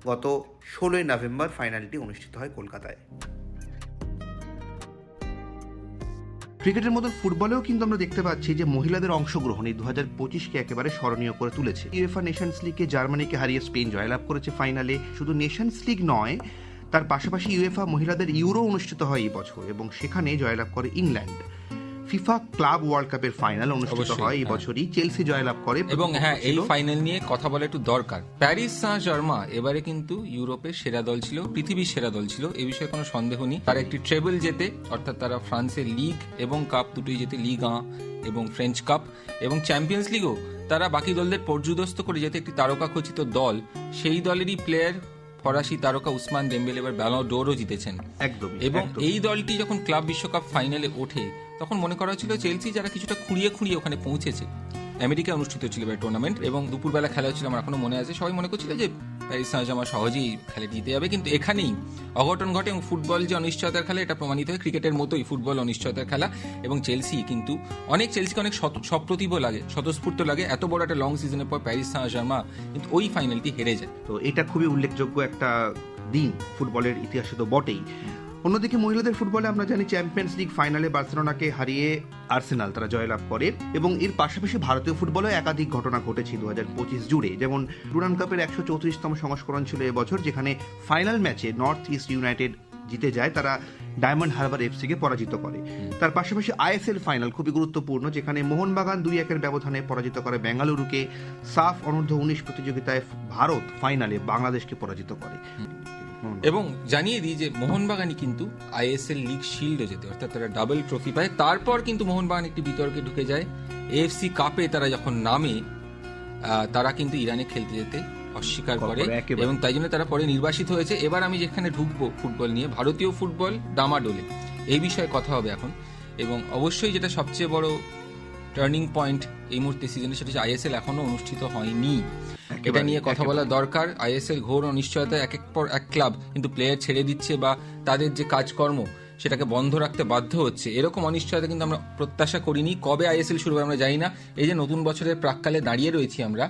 Speaker 1: গত 16 নভেম্বর ফাইনালটি অনুষ্ঠিত হয় কলকাতায়। ক্রিকেটের মতো ফুটবলেও কিন্তু আমরা দেখতে পাচ্ছি যে মহিলাদের অংশগ্রহণ এই 2025কে একেবারে স্মরণীয় করে তুলেছে। ইউএফা নেশনস লিগে জার্মানিকে হারিয়ে স্পেন জয়লাভ করেছে ফাইনালে। শুধু নেশনস লিগ নয়, তার পাশাপাশি ইউএফা মহিলাদের ইউরো অনুষ্ঠিত হয় এই বছর এবং সেখানে জয়লাভ করে ইংল্যান্ড। ফিফা ক্লাব ওয়ার্ল্ড কাপের ফাইনাল অনুষ্ঠিত হয় এই বছরই, চেলসি জয়লাভ করে।
Speaker 2: এবং হ্যাঁ, এই ফাইনাল নিয়ে কথা বলা একটু দরকার। প্যারিস সাঁ জার্মা এবারে কিন্তু ইউরোপের সেরা দল ছিল, পৃথিবীর সেরা দল ছিল, এই বিষয়ে কোনো সন্দেহ নেই। তারা একটি ট্রেবল জেতে, অর্থাৎ তারা ফ্রান্সের লিগ এবং কাপ দুটোই জেতে, লিগ 1 এবং ফ্রেঞ্চ কাপ, এবং চ্যাম্পিয়ন্স লিগও তারা বাকি দলদের পর্যুদস্ত করে যেতে একটি তারকা খচিত দল, সেই দলেরই প্লেয়ার ফরাসি তারকা উসমান দেম্বেলে এবার ব্যালন ডোরও জিতেছেন।
Speaker 1: একদমই।
Speaker 2: এবং এই দলটি যখন ক্লাব বিশ্বকাপ ফাইনালে ওঠে তখন মনে করা হচ্ছিল চেলসি যারা কিছুটা খুঁড়িয়ে ওখানে পৌঁছেছে। আমেরিকায় অনুষ্ঠিত ছিল এবার টুর্নামেন্ট এবং দুপুরবেলা খেলা হচ্ছিল, আমার এখনো মনে আছে। সবাই মনে করছিল যে প্যারিস সাঁ জার্মা সহজেই খেলা জিতে যাবে, কিন্তু এখানেই অঘটন ঘটে এবং ফুটবল যে অনিশ্চয়তার খেলা এটা প্রমাণিত হয়। ক্রিকেটের মতোই ফুটবল অনিশ্চয়তার খেলা, এবং চেলসিকে অনেক সপ্রতিভ লাগে, স্বতঃস্ফূর্ত লাগে। এত বড় একটা লং সিজনের পর প্যারিস সাঁ জার্মা কিন্তু ওই ফাইনালটি হেরে যায়।
Speaker 1: তো এটা খুবই উল্লেখযোগ্য একটা দিন ফুটবলের ইতিহাসে তো বটেই। অন্যদিকে মহিলাদের ফুটবলে আমরা জানি চ্যাম্পিয়ন্স লিগ ফাইনালে বার্সেলোনাকে হারিয়ে আর্সেনাল তারা জয়লাভ করে, এবং এর পাশাপাশি ভারতীয় ফুটবলে একাধিক ঘটনা ঘটেছে 2025 জুড়ে। যেমন ডুরান্ড কাপের 134তম সংস্করণ ছিল এবছর, যেখানে ফাইনাল ম্যাচে নর্থ ইস্ট ইউনাইটেড জিতে যায়, তারা ডায়মন্ড হারবার এফসিকে পরাজিত করে। তার পাশাপাশি আইএসএল ফাইনাল খুবই গুরুত্বপূর্ণ, যেখানে মোহনবাগান 2-1 ব্যবধানে পরাজিত করে বেঙ্গালুরুকে। সাফ অনূর্ধ্ব 19 প্রতিযোগিতায় ভারত ফাইনালে বাংলাদেশকে পরাজিত করে।
Speaker 2: এবং জানিয়ে দিই যে মোহনবাগানই কিন্তু আইএসএল লিগ শিল্ডও যেতে, অর্থাৎ তারা ডাবল ট্রফি পায়। তারপর কিন্তু মোহনবাগান একটি বিতর্কে ঢুকে যায়। এএফসি কাপে তারা যখন নামে, তারা কিন্তু ইরানে খেলতে যেতে অস্বীকার করে এবং তাই জন্য তারা পরে নির্বাসিত হয়েছে। এবার আমি যেখানে ঢুকবো ফুটবল নিয়ে, ভারতীয় ফুটবল ডামাডোলে, এই বিষয়ে কথা হবে এখন। এবং অবশ্যই যেটা সবচেয়ে বড় টার্নিং পয়েন্ট এই মুহূর্তে সিজনে, সেটা হচ্ছে আইএসএল এখনো অনুষ্ঠিত হয়নি। এটা নিয়ে কথা বলা দরকার। আইএসএল ঘোর অনিশ্চয়তা, একের পর এক ক্লাব কিন্তু প্লেয়ার ছেড়ে দিচ্ছে বা তাদের যে কাজকর্ম সেটাকে বন্ধ রাখতে বাধ্য হচ্ছে। এরকম অনিশ্চয়তা কিন্তু আমরা প্রত্যাশা করিনি। কবে আইএসএল শুরু হবে আমরা জানি না। এই যে নতুন বছরের প্রাক্কালে দাঁড়িয়ে রয়েছি আমরা,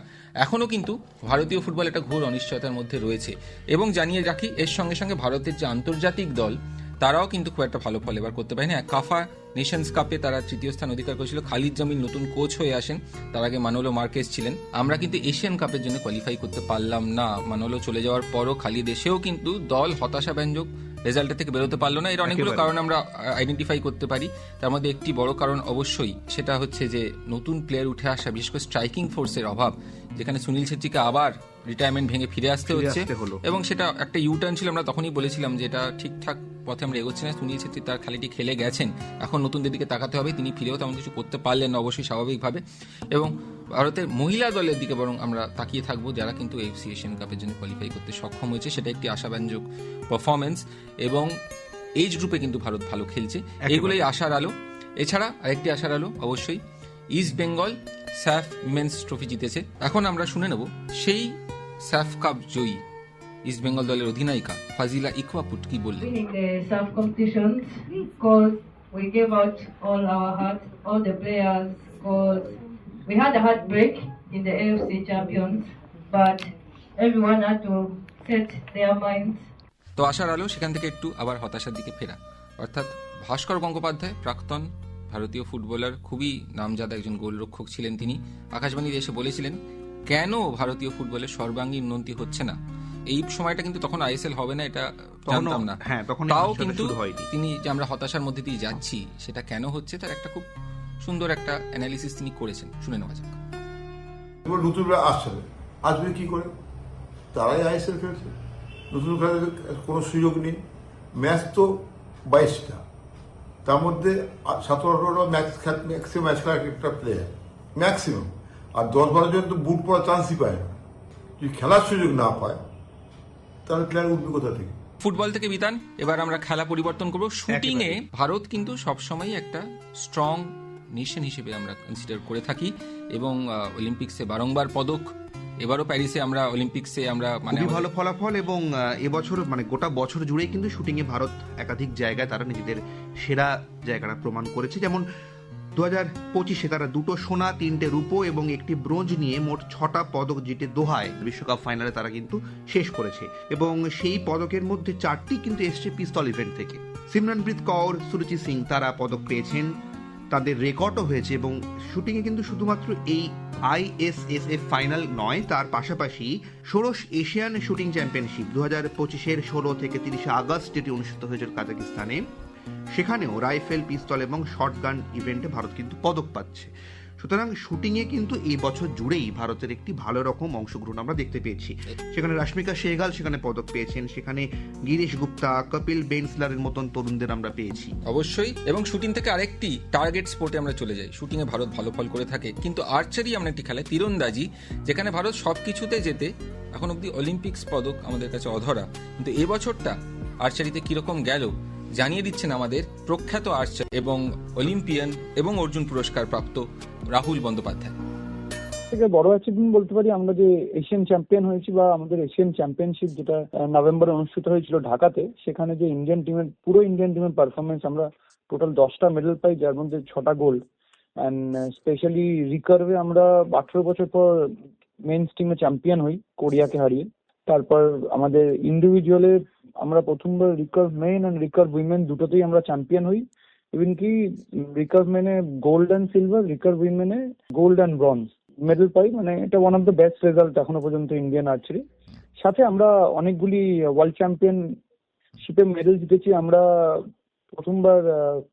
Speaker 2: এখনও কিন্তু ভারতীয় ফুটবল একটা ঘোর অনিশ্চয়তার মধ্যে রয়েছে। এবং জানিয়ে রাখি, এর সঙ্গে সঙ্গে ভারতের যে আন্তর্জাতিক দল তারাও কিন্তু খুব একটা ভালো ফল এবার করতে পারেনি। কাফা নেশনস কাপে তারা 3য় স্থান অধিকার করেছিল। খালিদ জামিল নতুন কোচ হয়ে আসেন, তার আগে মানোলো মার্কেস ছিলেন। আমরা কিন্তু এশিয়ান কাপের জন্য কোয়ালিফাই করতে পারলাম না। মানোলো চলে যাওয়ার পরও খালিদ এসেও কিন্তু দল হতাশাব্যঞ্জক রেজাল্টের থেকে বেরোতে পারলো না। এর অনেকগুলো কারণ আমরা আইডেন্টিফাই করতে পারি। তার মধ্যে একটি বড় কারণ অবশ্যই সেটা হচ্ছে যে নতুন প্লেয়ার উঠে আসা, বিশেষ করে স্ট্রাইকিং ফোর্সের অভাব, যেখানে সুনীল ছেত্রীকে আবার রিটায়ারমেন্ট ভেঙে ফিরে আসতে হচ্ছে। এবং সেটা একটা ইউটার্ন ছিল, আমরা তখনই বলেছিলাম যে এটা ঠিকঠাক পথে আমরা এগোচ্ছি না। সুনীল ছেত্রী তার খালিটি খেলে গেছেন, এখন নতুনদের দিকে তাকাতে হবে। তিনি ফিরেও তেমন কিছু করতে পারলেন না অবশ্যই স্বাভাবিকভাবে। এবং ভারতের মহিলা দলের দিকে বরং আমরা তাকিয়ে থাকবো, যারা কিন্তু এফসি এশিয়ান কাপের জন্য কোয়ালিফাই করতে সক্ষম হয়েছে। সেটা একটি আশাব্যঞ্জক পারফরমেন্স এবং এজ গ্রুপে কিন্তু ভারত ভালো খেলছে, এগুলোই আশার আলো। এছাড়া আরেকটি আশার আলো অবশ্যই east Bengal safe women's trophy জিতেছে। এখন আমরা শুনে নেব সেই স্যাফ কাপ জয়ী ইস্ট বেঙ্গল দলের অধিনায়িকা ফাজিলা ইকবাপুট কি বললেন।
Speaker 6: Winning the SAF competitions because we gave out all our heart, all the players, because we had a heartbreak in the AFC champions, but everyone had to set their minds.
Speaker 2: তো আশার আলো সেখান থেকে একটু আবার হতাশার দিকে ফেরা, অর্থাৎ ভাস্কর গঙ্গোপাধ্যায় প্রাক্তন ভারতীয় ফুটবলার, খুবই নামজাদা একজন গোলরক্ষক ছিলেন। তিনি আকাশবাণীতে এসে বলেছিলেন কেন ভারতীয় ফুটবলের সর্বাঙ্গীন উন্নতি হচ্ছে না। এই সময়টা কিন্তু তখন আইএসএল হবে না, এটা জানতাম না। তাও কিন্তু তিনি যে আমরা হতাশার মধ্যে দিয়ে যাচ্ছি সেটা কেন হচ্ছে তার একটা খুব সুন্দর একটা অ্যানালিসিস তিনি করেছেন, শুনে নেওয়া যাক।
Speaker 7: নতুনরা আসবে কি করে, তারাই আইএসএল খেলছে, নতুন খেলার কোনো সুযোগ নেই। ম্যাচ তো 22টা, তার মধ্যে 17-18টা ম্যাক্সিমাম ম্যাচ খেলা একটা প্লেয়ার ম্যাক্সিমাম, আর 10-12 জন তো বুট পড়ার চান্সই পায় না। যদি খেলার সুযোগ না পায় তাহলে প্লেয়ার উঠবে কোথা থেকে।
Speaker 2: ফুটবল থেকে বিতান, এবার আমরা খেলা পরিবর্তন করবো। শুটিং এ ভারত কিন্তু সবসময় একটা স্ট্রং নেশন হিসেবে আমরা কনসিডার করে থাকি এবং অলিম্পিক্সে বারংবার পদক, এবারও প্যারিসে আমরা অলিম্পিক্সে আমরা মানে
Speaker 1: ভালো ফলাফল, এবং এবছর মানে গোটা বছর জুড়েই কিন্তু শুটিং এ ভারত একাধিক জায়গায় তারা নিজেদের সেরা জায়গাটা প্রমাণ করেছে। যেমন 2025-এ তারা 2টো সোনা, 3টে রূপো এবং 1টি ব্রোঞ্জ নিয়ে মোট 6টা পদক জিতে দোহায় বিশ্বকাপ ফাইনালে তারা কিন্তু শেষ করেছে এবং সেই পদকের মধ্যে 4টি কিন্তু এসছে পিস্তল ইভেন্ট থেকে। সিমরনপ্রীত কৌর, সুরুচি সিং তারা পদক পেয়েছেন, তাদের রেকর্ডও হয়েছে এবং শুটিংয়ে কিন্তু শুধুমাত্র এই ISSF ফাইনাল নয়, তার পাশাপাশি ষোড়শ এশিয়ান শুটিং চ্যাম্পিয়নশিপ 2025-এর 16 থেকে 30 আগস্ট যেটি অনুষ্ঠিত হয়েছিল কাজাকিস্তানে, সেখানেও রাইফেল, পিস্তল এবং শটগান ইভেন্টে ভারত কিন্তু পদক পাচ্ছে। সুতরাং শুটিংয়ে কিন্তু এই বছর জুড়েই ভারতের একটি ভালো রকম অংশগ্রহণ আমরা দেখতে পেয়েছি। সেখানে রাশ্মিকা সেহগাল সেখানে পদক পেয়েছেন, সেখানে গিরিশ গুপ্তা, কপিল বেন্সলারের মতন তরুণদের আমরা পেয়েছি
Speaker 2: অবশ্যই। এবং শুটিং থেকে আরেকটি টার্গেট স্পোর্টে আমরা চলে যাই। শুটিংয়ে ভারত ভালো ফল করে থাকে, কিন্তু আর্চারি আমরা একটি খেলায় তীরন্দাজি, যেখানে ভারত সব কিছুতে যেতে এখন অব্দি অলিম্পিক্স পদক আমাদের কাছে অধরা। কিন্তু এবছরটা আর্চারিতে কিরকম গেল জানিয়ে দিচ্ছেন আমাদের প্রখ্যাত আর্চার এবং অলিম্পিয়ান এবং অর্জুন পুরস্কার প্রাপ্ত রাহুল বন্দ্যোপাধ্যায়।
Speaker 8: থেকে বড় অ্যাচিভমেন্ট বলতে পারি আমরা যে এশিয়ান চ্যাম্পিয়ন হয়েছি, বা আমাদের এশিয়ান চ্যাম্পিয়নশিপ যেটা নভেম্বরে অনুষ্ঠিত হয়েছিল ঢাকাতে, সেখানে যে পুরো ইন্ডিয়ান টিমের পারফরমেন্স, আমরা টোটাল 10টা মেডেল পাই, যার মধ্যে 6টা গোল্ড। অ্যান্ড স্পেশালি রিকার্ভে আমরা 18 বছর পর মেন্স টিমে চ্যাম্পিয়ন হই কোরিয়াকে হারিয়ে। তারপর আমাদের ইন্ডিভিজুয়ালে আমরা প্রথমবার recurve men and recurve women দুটোতেই আমরা চ্যাম্পিয়ন হই। ইভেন কি রিকার্ভ মেনে গোল্ড অ্যান্ড সিলভার, রিকার্ভ উইমেনে গোল্ড অ্যান্ড ব্রঞ্জ মেডেল পাই। মানে এটা one of the best result এখনো পর্যন্ত ইন্ডিয়ান আর্চারি। সাথে আমরা অনেকগুলি ওয়ার্ল্ড চ্যাম্পিয়নশিপে মেডেল জিতেছি। আমরা প্রথমবার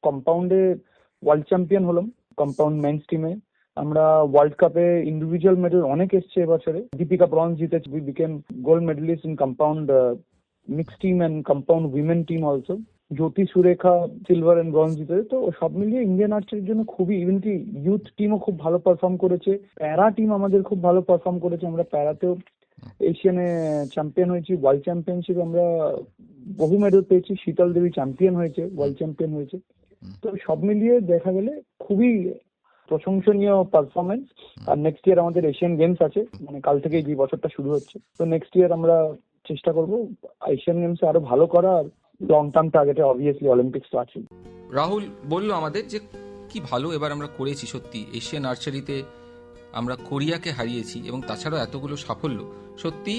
Speaker 8: কম্পাউন্ডে ওয়ার্ল্ড চ্যাম্পিয়ন হলাম, কম্পাউন্ড মেন্স টিমে। আমরা ওয়ার্ল্ড কাপে ইন্ডিভিজুয়াল মেডেল অনেক এসছে এবছরে। দীপিকা ব্রঞ্জ জিতেছে, we became gold medalist in compound mix team and compound women team also. Jyothi Surekha silver and bronze জিতেছে। তো সব মিলিয়ে ইন্ডিয়ান আর্চারির জন্য খুবই, ইভেন কি ইউথ টিমও খুব ভালো পারফর্ম করেছে, প্যারা টিম আমাদের খুব ভালো পারফর্ম করেছে। আমরা প্যারাতেও এশিয়ানে চ্যাম্পিয়ন হয়েছি, ওয়ার্ল্ড চ্যাম্পিয়নশিপ আমরা বহু মেডেল পেয়েছি। শীতল দেবী চ্যাম্পিয়ন হয়েছে, ওয়ার্ল্ড চ্যাম্পিয়ন হয়েছে। তো সব মিলিয়ে দেখা গেলে খুবই প্রশংসনীয় পারফরমেন্স। আর নেক্সট ইয়ার আমাদের এশিয়ান গেমস আছে, মানে কাল থেকেই যে বছরটা শুরু হচ্ছে। তো নেক্সট ইয়ার আমরা চেষ্টা করবো এশিয়ান গেমসে আরো ভালো করা, আর লং টার্ম টার্গেটে অবভিয়াসলি অলিম্পিক্স তো আছে।
Speaker 2: রাহুল বললো আমাদের যে কি ভালো এবার আমরা করেছি, সত্যি এশিয়ান আর্চারিতে আমরা কোরিয়াকে হারিয়েছি এবং তাছাড়াও এতগুলো সাফল্য। সত্যি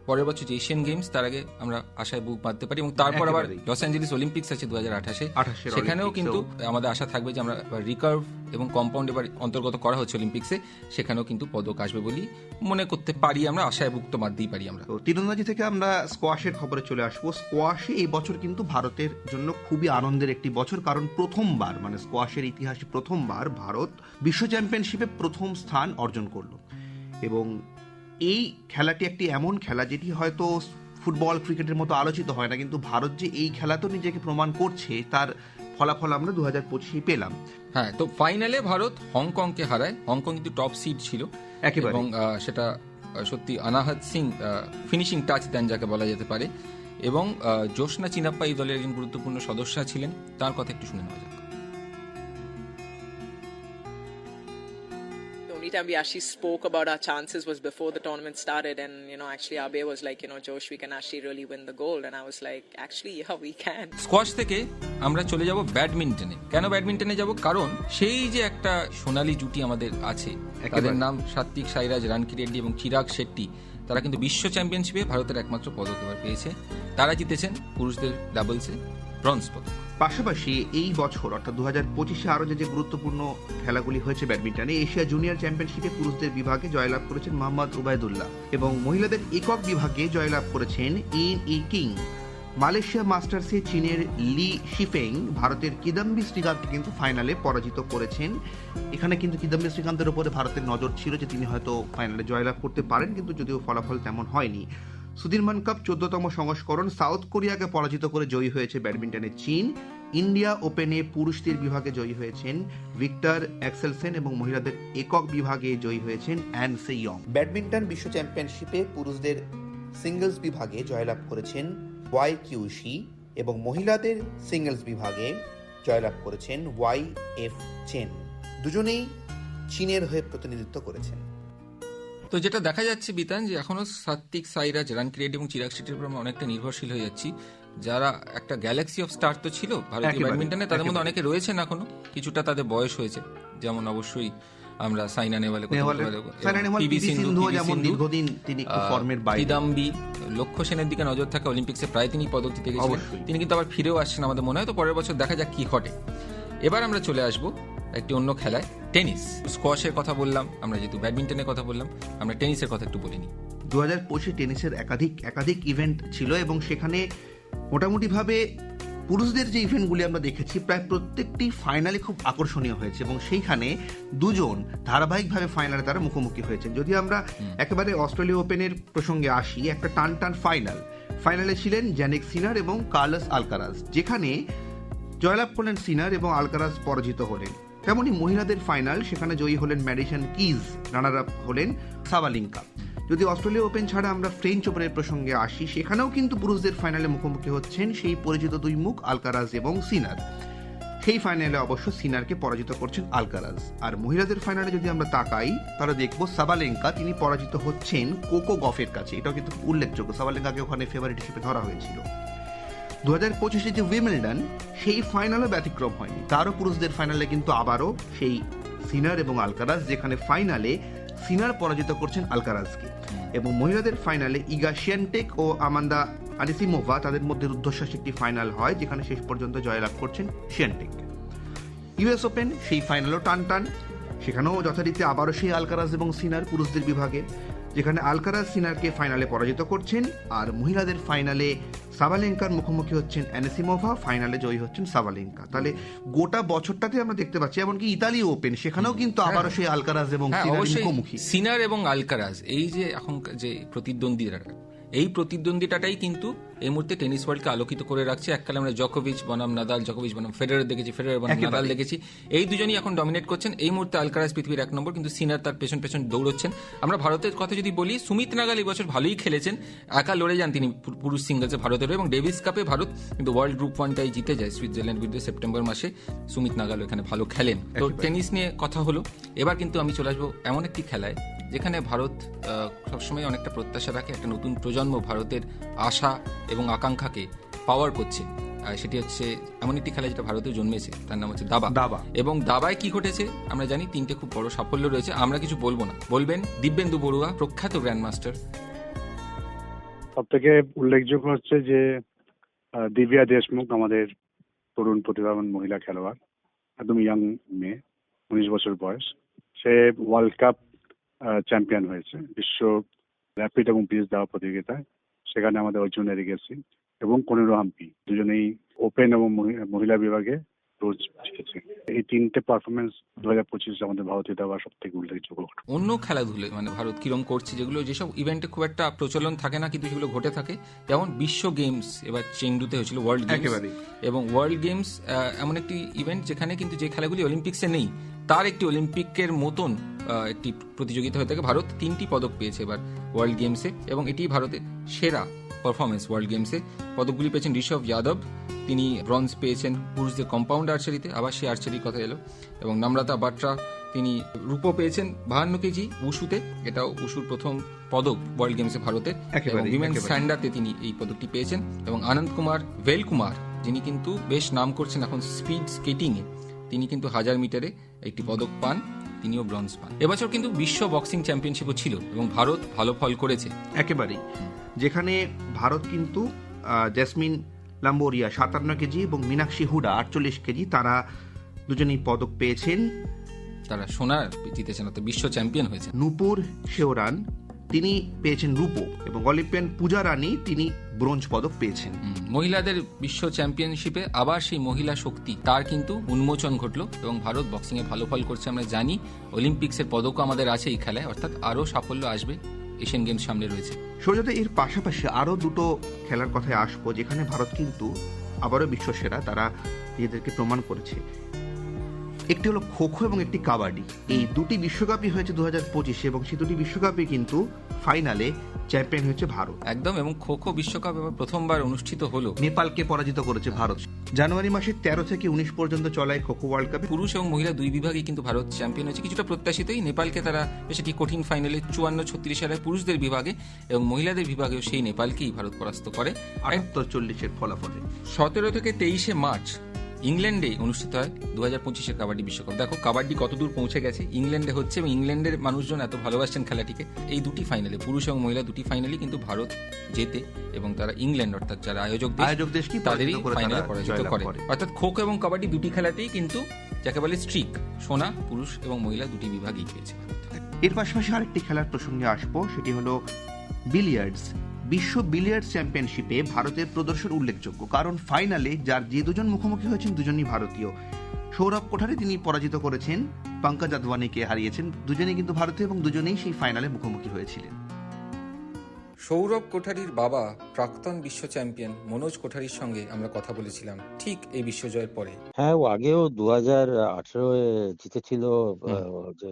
Speaker 2: পরের বছর যে এশিয়ান গেমস, তার আগে আমরা আশায় বুক বাঁধতে পারি। এবং তারপর আবার লস অ্যাঞ্জেলিস অলিম্পিক্স আছে 2028-এ, সেখানেও কিন্তু আমাদের আশা থাকবে যে আমরা রিকার্ভ এবং কম্পাউন্ড এবার অন্তর্গত করা হচ্ছে অলিম্পিক্সে, সেখানেও কিন্তু পদক আসবে বলি মনে করতে পারি আমরা, আশায় বুক তো বাঁধতেই পারি আমরা।
Speaker 1: তো তীরন্দাজি থেকে আমরা স্কোয়াশের খবরে চলে আসবো। স্কোয়াশে এই বছর কিন্তু ভারতের জন্য খুবই আনন্দের একটি বছর, কারণ প্রথমবার, মানে স্কোয়াশের ইতিহাসে প্রথমবার ভারত বিশ্ব চ্যাম্পিয়নশিপে প্রথম স্থান অর্জন করলো। এবং এই খেলাটি একটি এমন খেলা যেটি হয়তো ফুটবল, ক্রিকেটের মতো আলোচিত হয় না, কিন্তু ভারত যে এই খেলাতেও নিজেকে প্রমাণ করছে তার ফলাফল আমরা 2025-এ পেলাম।
Speaker 2: হ্যাঁ, তো ফাইনালে ভারত হংকংকে হারায়। হংকং কিন্তু টপ সিড ছিল
Speaker 1: একেবারে,
Speaker 2: এবং সেটা সত্যি অনাহত সিং ফিনিশিং টাচ দেন যাকে বলা যেতে পারে। এবং জোসনা চিনাপ্পা এই দলের একজন গুরুত্বপূর্ণ সদস্য ছিলেন, তার কথা একটু শুনে নেওয়া যাক।
Speaker 9: The only time we actually spoke about our chances was before the tournament started, and actually Abe was like, Josh, we can actually really win the gold, and I was like, actually yeah, we can.
Speaker 2: Squash থেকে আমরা চলে যাব ব্যাডমিন্টনে। কেন ব্যাডমিন্টনে যাব? কারণ সেই যে একটা সোনালী জুটি আমাদের আছে, তাদের নাম সাত্বিক সাইরাজ, রানকিরেড্ডি এবং চিরাগ শেট্টি, তারা কিন্তু বিশ্ব চ্যাম্পিয়নশিপে ভারতের একমাত্র পদক এবার পেয়েছে। তারা জিতেছেন পুরুষদের ডাবলসে ব্রোঞ্জ পদক।
Speaker 1: পাশাপাশি এই বছর অর্থাৎ 2025-এ আরও যে খেলাগুলি হয়েছে ব্যাডমিন্টনে, এশিয়া জুনিয়র চ্যাম্পিয়নশিপে পুরুষদের বিভাগে জয়লাভ করেছেন মোহাম্মদ উবায়দুল্লাহ এবং মহিলাদের একক বিভাগে জয়লাভ করেছেন ই কিং। মালয়েশিয়া মাস্টার্সে চীনের লি শিফেং ভারতের কিদাম্বি শ্রীকান্তকে কিন্তু ফাইনালে পরাজিত করেছেন। এখানে কিন্তু কিদাম্বি শ্রীকান্তের উপরে ভারতের নজর ছিল যে তিনি হয়তো ফাইনালে জয়লাভ করতে পারেন, কিন্তু যদিও ফলাফল তেমন হয়নি। সুধীরমান কাপ 14তম সংস্করণ, সাউথ কোরিয়াকে পরাজিত করে জয়ী হয়েছে ব্যাডমিন্টনে চীন। ইন্ডিয়া ওপেনে পুরুষদের বিভাগে জয়ী হয়েছেন ভিক্টর অ্যাক্সেলসেন এবং মহিলাদের একক বিভাগে জয়ী হয়েছেন অ্যান সে ইয়ং। ব্যাডমিন্টন বিশ্ব চ্যাম্পিয়নশিপে পুরুষদের সিঙ্গলস বিভাগে জয়লাভ করেছেন ওয়াই কিউশি এবং মহিলাদের সিঙ্গলস বিভাগে জয়লাভ করেছেন ওয়াই এফ চেন। দুজনেই চীনের হয়ে প্রতিনিধিত্ব করেছেন।
Speaker 2: তো যেটা দেখা যাচ্ছে বিতান, যে এখনো সাত্বিক সাইরাজ, রানকিরেড্ডি এবং চিরাগ শেট্টির উপর আমরা অনেকটা নির্ভরশীল হয়ে যাচ্ছি। যারা একটা গ্যালাক্সি অফ স্টার তো ছিল ভারতীয়
Speaker 1: একেবারে,
Speaker 2: ব্যাডমিন্টনে, তাদের মধ্যে
Speaker 1: একেবারে।
Speaker 2: অনেকে রয়েছেন এখনো, কিছুটা তাদের বয়স হয়েছে, যেমন অবশ্যই আমরা সাইনা নেহওয়ালের কথা বলতে পারি,
Speaker 1: সাইনা নেহওয়াল,
Speaker 2: পিভি
Speaker 1: পিভি সিন্ধু
Speaker 2: সিন্ধু,
Speaker 1: যেমন দীর্ঘদিন তিনি একটু ফর্মের বাইরে।
Speaker 2: কিদাম্বি, লক্ষ্য সেনের দিকে নজর থাকে, অলিম্পিক্সে প্রায় তিনি পদক জিতে গেছিলেন,
Speaker 1: অবশ্যই।
Speaker 2: তিনি কিন্তু আবার ফিরেও আসছেন আমাদের মনে হয়, তো পরের বছর দেখা যাক কি ঘটে। এবার আমরা চলে আসব একটি অন্য খেলায়, টেনিস। স্কোয়াশের কথা বললাম আমরা, যেহেতু ব্যাডমিন্টনের কথা বললাম, আমরা টেনিসের কথা একটু বলিনি।
Speaker 1: 2025 টেনিসের একাধিক ইভেন্ট ছিল এবং সেখানে মোটামুটিভাবে পুরুষদের যে ইভেন্টগুলি আমরা দেখেছি প্রায় প্রত্যেকটি ফাইনালে খুব আকর্ষণীয় হয়েছে এবং সেইখানে দুজন ধারাবাহিকভাবে ফাইনালে তারা মুখোমুখি হয়েছেন। যদি আমরা একেবারে অস্ট্রেলিয়া ওপেনের প্রসঙ্গে আসি, একটা টান ফাইনালে ছিলেন জ্যানিক সিনার এবং কার্লোস আলকারাজ, যেখানে জয়লাভ করলেন সিনার এবং আলকারাজ পরাজিত হলেন। তেমনই মহিলাদের ফাইনাল, সেখানে জয়ী হলেন ম্যাডিসন কিজ, রানার আপ হলেন সাবালিঙ্কা। যদি অস্ট্রেলিয়া ওপেন ছাড়া আমরা ফ্রেঞ্চ ওপেনের প্রসঙ্গে আসি, সেখানেও কিন্তু পুরুষদের ফাইনালে মুখোমুখি হচ্ছেন সেই পরিচিত দুই মুখ আলকারাজ এবং সিনার। সেই ফাইনালে অবশ্য সিনারকে পরাজিত করছেন আলকারাজ। আর মহিলাদের ফাইনালে যদি আমরা তাকাই, তাহলে দেখবো সাবালেঙ্কা, তিনি পরাজিত হচ্ছেন কোকো গফের কাছে। এটাও কিন্তু উল্লেখযোগ্য, সাবালেঙ্কাকে ওখানে ফেভারিট হিসেবে ধরা হয়েছিল। 2025 যে উইমেলডন, সেই ফাইনালও ব্যতিক্রম হয়নি, তারও পুরুষদের ফাইনালে কিন্তু আবারও সেই সিনার এবং আলকারাজ, যেখানে ফাইনালে সিনার পরাজিত করছেন আলকারাজকে। এবং মহিলাদের ফাইনালে ইগা শিয়ানটেক ও আমান্দা আনিসিমোভা, তাদের মধ্যে রুদ্ধশ্বাস একটি ফাইনাল হয়, যেখানে শেষ পর্যন্ত জয়লাভ করছেন শিয়ানটেক। ইউএস ওপেন, সেই ফাইনালও টান, সেখানেও যথারীতি আবারও সেই আলকারাজ এবং সিনার পুরুষদের বিভাগে, যেখানে আলকারাজ সিনারকে ফাইনালে পরাজিত করছেন। আর মহিলাদের ফাইনালে সাবালেঙ্কার মুখোমুখি হচ্ছেন অ্যানিসিমোভা, ফাইনালে জয়ী হচ্ছেন সাবালেঙ্কা। তাহলে গোটা বছরটাতে আমরা দেখতে পাচ্ছি, এমনকি ইতালি ওপেন, সেখানেও কিন্তু আবারও সেই আলকারাজ এবং সিনার
Speaker 2: অবশ্যই
Speaker 1: মুখোমুখি।
Speaker 2: সিনার এবং আলকারাজ, এই যে এখন যে প্রতিদ্বন্দ্বীরা, এই প্রতিদ্বন্দ্বিতাটাই কিন্তু এই মুহূর্তে টেনিস ওয়ার্ল্ডকে আলোকিত করে রাখছে। এককালে আমরা জকোভিচ বনাম নাদাল, জকোভিচ বনাম ফেডারার দেখেছি, ফেডারার বনাম নাদাল দেখেছি, এই দুজনই এখন ডমিনেট করছেন। এই মুহূর্তে আলকারাজ পৃথিবীর 1 নম্বর, কিন্তু সিনার তার পেছন দৌড়চ্ছেন। আমরা ভারতের কথা যদি বলি, সুমিত নাগাল এই বছর ভালোই খেলেছেন, একা লড়ে যান তিনি পুরুষ সিঙ্গলসে ভারতের, এবং ডেভিস কাপে ভারত কিন্তু ওয়ার্ল্ড গ্রুপ 1টাই জিতে যায় সুইজারল্যান্ড বিরুদ্ধে সেপ্টেম্বর মাসে। সুমিত নাগাল এখানে ভালো খেলেন। তো টেনিস নিয়ে কথা হলো, এবার কিন্তু আমি চলে আসবো এমন একটি খেলায় যেখানে ভারত সবসময় অনেকটা প্রত্যাশা রাখে, একটা নতুন প্রজন্ম ভারতের আশা এবং আকাঙ্ক্ষাকে পাওয়ার করছে। সেটি হচ্ছে এমন একটি খেলা যেটা ভারতে জন্মেছে, তার নাম হচ্ছে দাবা। এবং দাবায় কি ঘটেছে আমরা জানি, 3টে খুব বড় সাফল্য রয়েছে। আমরা কিছু বলবো না, বলবেন দিব্যেন্দু বড়ুয়া, প্রখ্যাত গ্র্যান্ডমাস্টার।
Speaker 10: সব থেকে উল্লেখযোগ্য হচ্ছে যে দিব্যা দেশমুখ, আমাদের তরুণ প্রতিভাবান মহিলা খেলোয়াড়, একদম ইয়াং মেয়ে, 19 বছর বয়স। সে ওয়ার্ল্ড কাপ চ্যাম্পিয়ন হয়েছে বিশ্ব র্যাপিড এবং ব্রিজ দাবা প্রতিযোগিতায়। সেখানে আমাদের অর্জুন এরিগেসি এবং কনিরো হাম্পি দুজনেই ওপেন এবং মহিলা বিভাগে রোজ জিতেছে। এই 3টে পারফরমেন্স 2025 আমাদের ভারতীয় দাবা সব থেকে উল্লেখযোগ্য।
Speaker 2: অন্য খেলাধুলে মানে ভারত কিরম করছে, যেগুলো যেসব ইভেন্টে খুব একটা প্রচলন থাকে না, কিন্তু সেগুলো ঘটে থাকে, যেমন বিশ্ব গেমস এবার চেংদুতে হয়েছিল, ওয়ার্ল্ড গেমস। এবং ওয়ার্ল্ড গেমস এমন একটি ইভেন্ট যেখানে কিন্তু যে খেলাগুলি অলিম্পিক্সে নেই, তার একটি অলিম্পিকের মতন একটি প্রতিযোগিতা হয়ে থাকে। ভারত 3টি পদক পেয়েছে এবার ওয়ার্ল্ড গেমসে, এবং এটি ভারতের সেরা পারফরমেন্স ওয়ার্ল্ড গেমসে। পদকগুলি পেয়েছেন ঋষভ যাদব, তিনি ব্রঞ্জ পেয়েছেন পুরুষদের কম্পাউন্ড আর্চারিতে, আবার সেই আর্চারির কথা এলো। এবং নম্রতা বাট্রা, তিনি রূপো পেয়েছেন 52 কেজি উশুতে, এটাও উশুর প্রথম পদক ওয়ার্ল্ড গেমসে ভারতের। উইমেন্স স্ট্যান্ডাতে তিনি এই পদকটি পেয়েছেন। এবং আনন্দ কুমার ভেলকুমার, যিনি কিন্তু বেশ নাম করছেন এখন স্পিড স্কেটিংয়ে, তিনি কিন্তু 1000 মিটারে একটি পদক পান, তিনিও ব্রঞ্জ পান। এবছর কিন্তু বিশ্ব বক্সিং চ্যাম্পিয়নশিপও ছিল এবং ভারত ভালো ফল করেছে
Speaker 1: একেবারেই, যেখানে ভারত কিন্তু জেসমিন লাম্বোরিয়া 57 কেজি এবং মীনাক্ষী হুডা 48 কেজি, তারা দুজনেই পদক পেয়েছেন।
Speaker 2: তারা সোনার জিতেছেন, অর্থাৎ বিশ্ব চ্যাম্পিয়ন হয়েছে।
Speaker 1: নূপুর শেওরান, তিনি পেয়েছেন রূপো, এবং অলিম্পিয়ান পূজা রানী, তিনি ব্রোঞ্জ পদক পেয়েছেন।
Speaker 2: মহিলাদের বিশ্ব চ্যাম্পিয়নশিপে আবার সেই মহিলা শক্তি, তার কিন্তু উন্মোচন ঘটলো এবং ভারত বক্সিংয়ে ভালো ফল করছে। আমরা জানি অলিম্পিক্সের পদকও আমাদের আছে এই খেলায়, অর্থাৎ আরও সাফল্য আসবে। এশিয়ান গেমস সামনে রয়েছে।
Speaker 1: সৌজাতে এর পাশাপাশি আরও দুটো খেলার কথায় আসবো, যেখানে ভারত কিন্তু আবারও বিশ্ব সেরা, তারা নিজেদেরকে প্রমাণ করেছে। একটি হলো খোখো এবং একটি কাবাডি। এই দুটি বিশ্বকাপই হয়েছে 2025 এবং সেই দুটি বিশ্বকাপে কিন্তু ফাইনালে চ্যাম্পিয়ন হয়েছে ভারত।
Speaker 2: একদম, এবং খো খো বিশ্বকাপ এবার প্রথমবার অনুষ্ঠিত হলো।
Speaker 1: নেপালকে পরাজিত করেছে ভারত। জানুয়ারি মাসের 13 থেকে 19 পর্যন্ত চলায় খোখো ওয়ার্ল্ড কাপে
Speaker 2: পুরুষ এবং মহিলা দুই বিভাগেই কিন্তু ভারত চ্যাম্পিয়ন হয়েছে, কিছুটা প্রত্যাশিতই। নেপালকে তারা বেশ একটি কঠিন ফাইনালে 54-36 হারায় পুরুষদের বিভাগে, এবং মহিলাদের বিভাগেও সেই নেপালকেই ভারত পরাস্ত করে
Speaker 1: 78-40 ফলাফলে।
Speaker 2: 17 থেকে 23 মার্চ ইংল্যান্ডে অনুষ্ঠিত হয় 2025 কাবাডি বিশ্বকাপ। দেখো কাবাডি কতদূর পৌঁছে গেছে, ইংল্যান্ডে হচ্ছে এবং ইংল্যান্ডের মানুষজন এত ভালোবাসছেন খেলাটিকে। এই দুটি ফাইনালে, পুরুষ এবং মহিলা দুটি ফাইনালই কিন্তু ভারত জেতে, এবং তারা ইংল্যান্ড অর্থাৎ যারা আয়োজক
Speaker 1: দেশকে
Speaker 2: তাদেরই ফাইনালে পরাজিত করে। অর্থাৎ খোখো এবং কাবাডি দুটি খেলাতেই কিন্তু যাকে বলে স্ট্রিক, সোনা পুরুষ এবং মহিলা দুটি বিভাগই পেয়েছে।
Speaker 1: এর পাশাপাশি আরেকটি খেলার প্রসঙ্গে আসবো, সেটি হলো বিলিয়ার্ডস। বিশ্ব বিলিয়ার্ডস চ্যাম্পিয়নশিপে ভারতের প্রদর্শন উল্লেখযোগ্য, কারণ ফাইনালে যার যে দুজন মুখোমুখি হয়েছেন দুজনই ভারতীয়। সৌরভ কোঠারি তিনি পরাজিত করেছেন, পঙ্কজ আদবানিকে হারিয়েছেন। দুজনেই কিন্তু ভারতীয় এবং দুজনেই সেই ফাইনালে মুখোমুখি হয়েছিলেন।
Speaker 2: সৌরভ কোঠারির বাবা প্রাক্তন বিশ্ব চ্যাম্পিয়ন মনোজ কোঠারির সঙ্গে আমরা কথা বলেছিলাম ঠিক এই বিশ্বজয়ের পরে।
Speaker 11: হ্যাঁ, ও আগেও 2018 জিতেছিল যে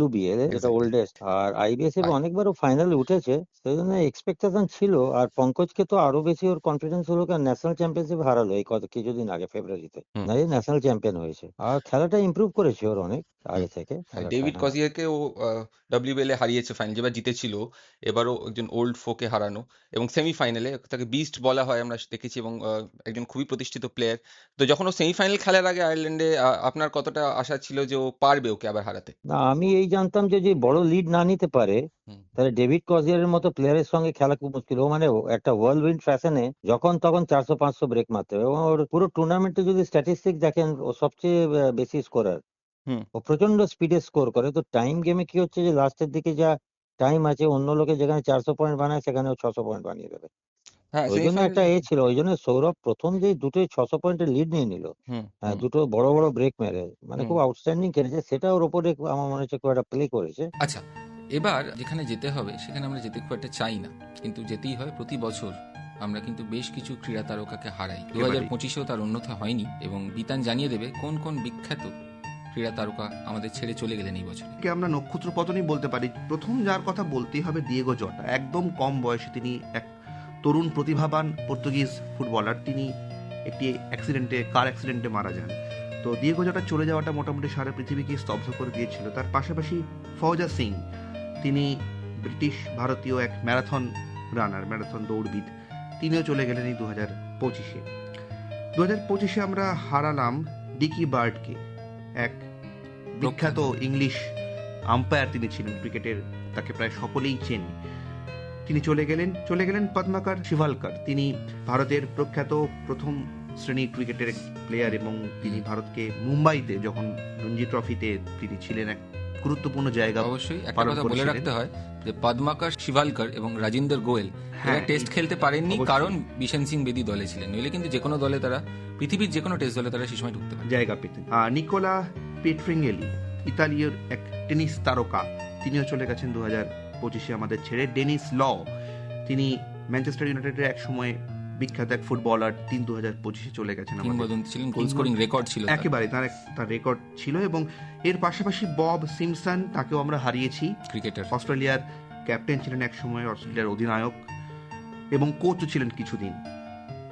Speaker 11: WBA যেটা ওল্ডেস্ট, আর IBS এর অনেকবার ও ফাইনালে উঠেছে, সেই জন্য এক্সপেকটেশন ছিল। আর পঙ্কজকে তো আরো বেশি ওর কনফিডেন্স হলো, কারণ ন্যাশনাল চ্যাম্পিয়নশিপ হারালো এই কিছুদিন আগে ফেব্রুয়ারিতে, ন্যাশনাল চ্যাম্পিয়ন হয়েছে। আর খেলাটা ইমপ্রুভ করেছে ওর অনেক আগে থেকে।
Speaker 2: ডেভিড কজিয়ারকে ও WBL এ হারিয়েছে ফাইনাল, যেবার জিতেছিল। এবারও একজন ওল্ড ফোকে হারানো, এবং সেমিফাইনালে তাকে বিস্ট বলা হয় আমরা দেখেছি, এবং একজন খুবই প্রতিষ্ঠিত প্লেয়ার। তো যখন ও সেমিফাইনাল খেলার আগে আয়ারল্যান্ডে, আপনার কতটা আশা ছিল যে ও পারবে ওকে আবার হারাতে?
Speaker 11: না, আমি এই জানতাম যে বড় লিড না নিতে পারে তাহলে ডেভিড কজিয়ারের মতো প্লেয়ারের সঙ্গে খেলা খুব মুশকিল। ও মানে একটা ওয়ার্ল্ড উইন্ড ফ্যাশনে যখন তখন 400-500 ব্রেক মারতে হবে, এবং ওর পুরো টুর্নামেন্টে যদি স্ট্যাটিস্টিক দেখেন ও সবচেয়ে বেশি স্কোরার। ও প্রচন্ড স্পিডে স্কোর করে। তো টাইম গেমে কি হচ্ছে যে লাস্টের দিকে যা টাইম আছে, অন্য লোকে যেখানে 400 পয়েন্ট বানায় সেখানে 600 পয়েন্ট বানিয়ে দেবে। ওই জন্য একটা ছিল, ওই জন্য সৌরভ প্রথম যে দুটোই 600 পয়েন্টের লিড নিয়ে নিল, হ্যাঁ, দুটো বড় বড় ব্রেক মেরে, মানে খুব আউটস্ট্যান্ডিং খেলেছে। সেটা ওর ওপরে আমার মনে হচ্ছে খুব একটা প্লে করেছে।
Speaker 2: আচ্ছা, এবার যেখানে যেতে হবে সেখানে আমরা যেতে খুব একটা চাই না, কিন্তু যেতেই হয়। প্রতি বছর আমরা কিন্তু বেশ কিছু ক্রীড়া তারকাকে হারাই। 2025-এও তার অন্যথা হয়নি, এবং বিতান জানিয়ে দেবে কোন কোন বিখ্যাত ক্রীড়া তারকা আমাদের ছেড়ে চলে গেলেন এই বছর।
Speaker 1: আমরা নক্ষত্র পতনই বলতে পারি। প্রথম যার কথা বলতেই হবে দিয়েগো জটা। একদম কম বয়সে তিনি এক তরুণ প্রতিভাবান পর্তুগিজ ফুটবলার। তিনি একটি কার অ্যাক্সিডেন্টে মারা যান। তো দিয়েগো জটা চলে যাওয়াটা মোটামুটি সারা পৃথিবীকে স্তব্ধ করে দিয়েছিল। তার পাশাপাশি ফৌজা সিং, তিনি ব্রিটিশ ভারতীয় এক ম্যারাথন দৌড়বিদ, তিনিও চলে গেলেন এই 2025-এ। 2025-এ আমরা হারালাম ডিকি বার্ডকে, এক বিখ্যাত ইংলিশ আম্পায়ার তিনি ছিলেন ক্রিকেটের, তাকে প্রায় সকলেই চেনে। তিনি চলে গেলেন পদ্মাকর শিভালকর। তিনি ভারতের প্রখ্যাত প্রথম শ্রেণীর ক্রিকেটের প্লেয়ার, এবং তিনি ভারতকে মুম্বাইতে যখন রঞ্জি ট্রফিতে তিনি ছিলেন এক গুরুত্বপূর্ণ জায়গা।
Speaker 2: অবশ্যই একটা কথা বলে রাখতে হয় যে পদ্মাকর শিভালকর এবং রাজিন্দর গোয়েল এরা টেস্ট খেলতে পারেননি, কারণ বিশেন সিং বেদি দলে ছিলেন। নইলে কিন্তু যে কোনো দলে তারা, পৃথিবীর যে কোনো টেস্ট দলে তারা সেই সময় ঢুকতে পারে,
Speaker 1: জায়গা পেতেন। নিকোলা পেট্রিঙ্গেলি, ইতালীয় এক টেনিস তারকা, তিনিও চলে গেছেন 2025-এ আমাদের ছেড়ে। ডেনিস ল, তিনি ম্যানচেস্টার ইউনাইটেডের এক সময় বিখ্যাত এক ফুটবলার, 2025-এ চলে গেছেন।
Speaker 2: গোল স্কোরিং রেকর্ড ছিল
Speaker 1: একেবারে, তার রেকর্ড ছিল। এবং এর পাশাপাশি বব সিমসন, তাকেও আমরা হারিয়েছি।
Speaker 2: ক্রিকেটার,
Speaker 1: অস্ট্রেলিয়ার ক্যাপ্টেন ছিলেন এক সময়, অস্ট্রেলিয়ার অধিনায়ক এবং কোচও ছিলেন কিছুদিন।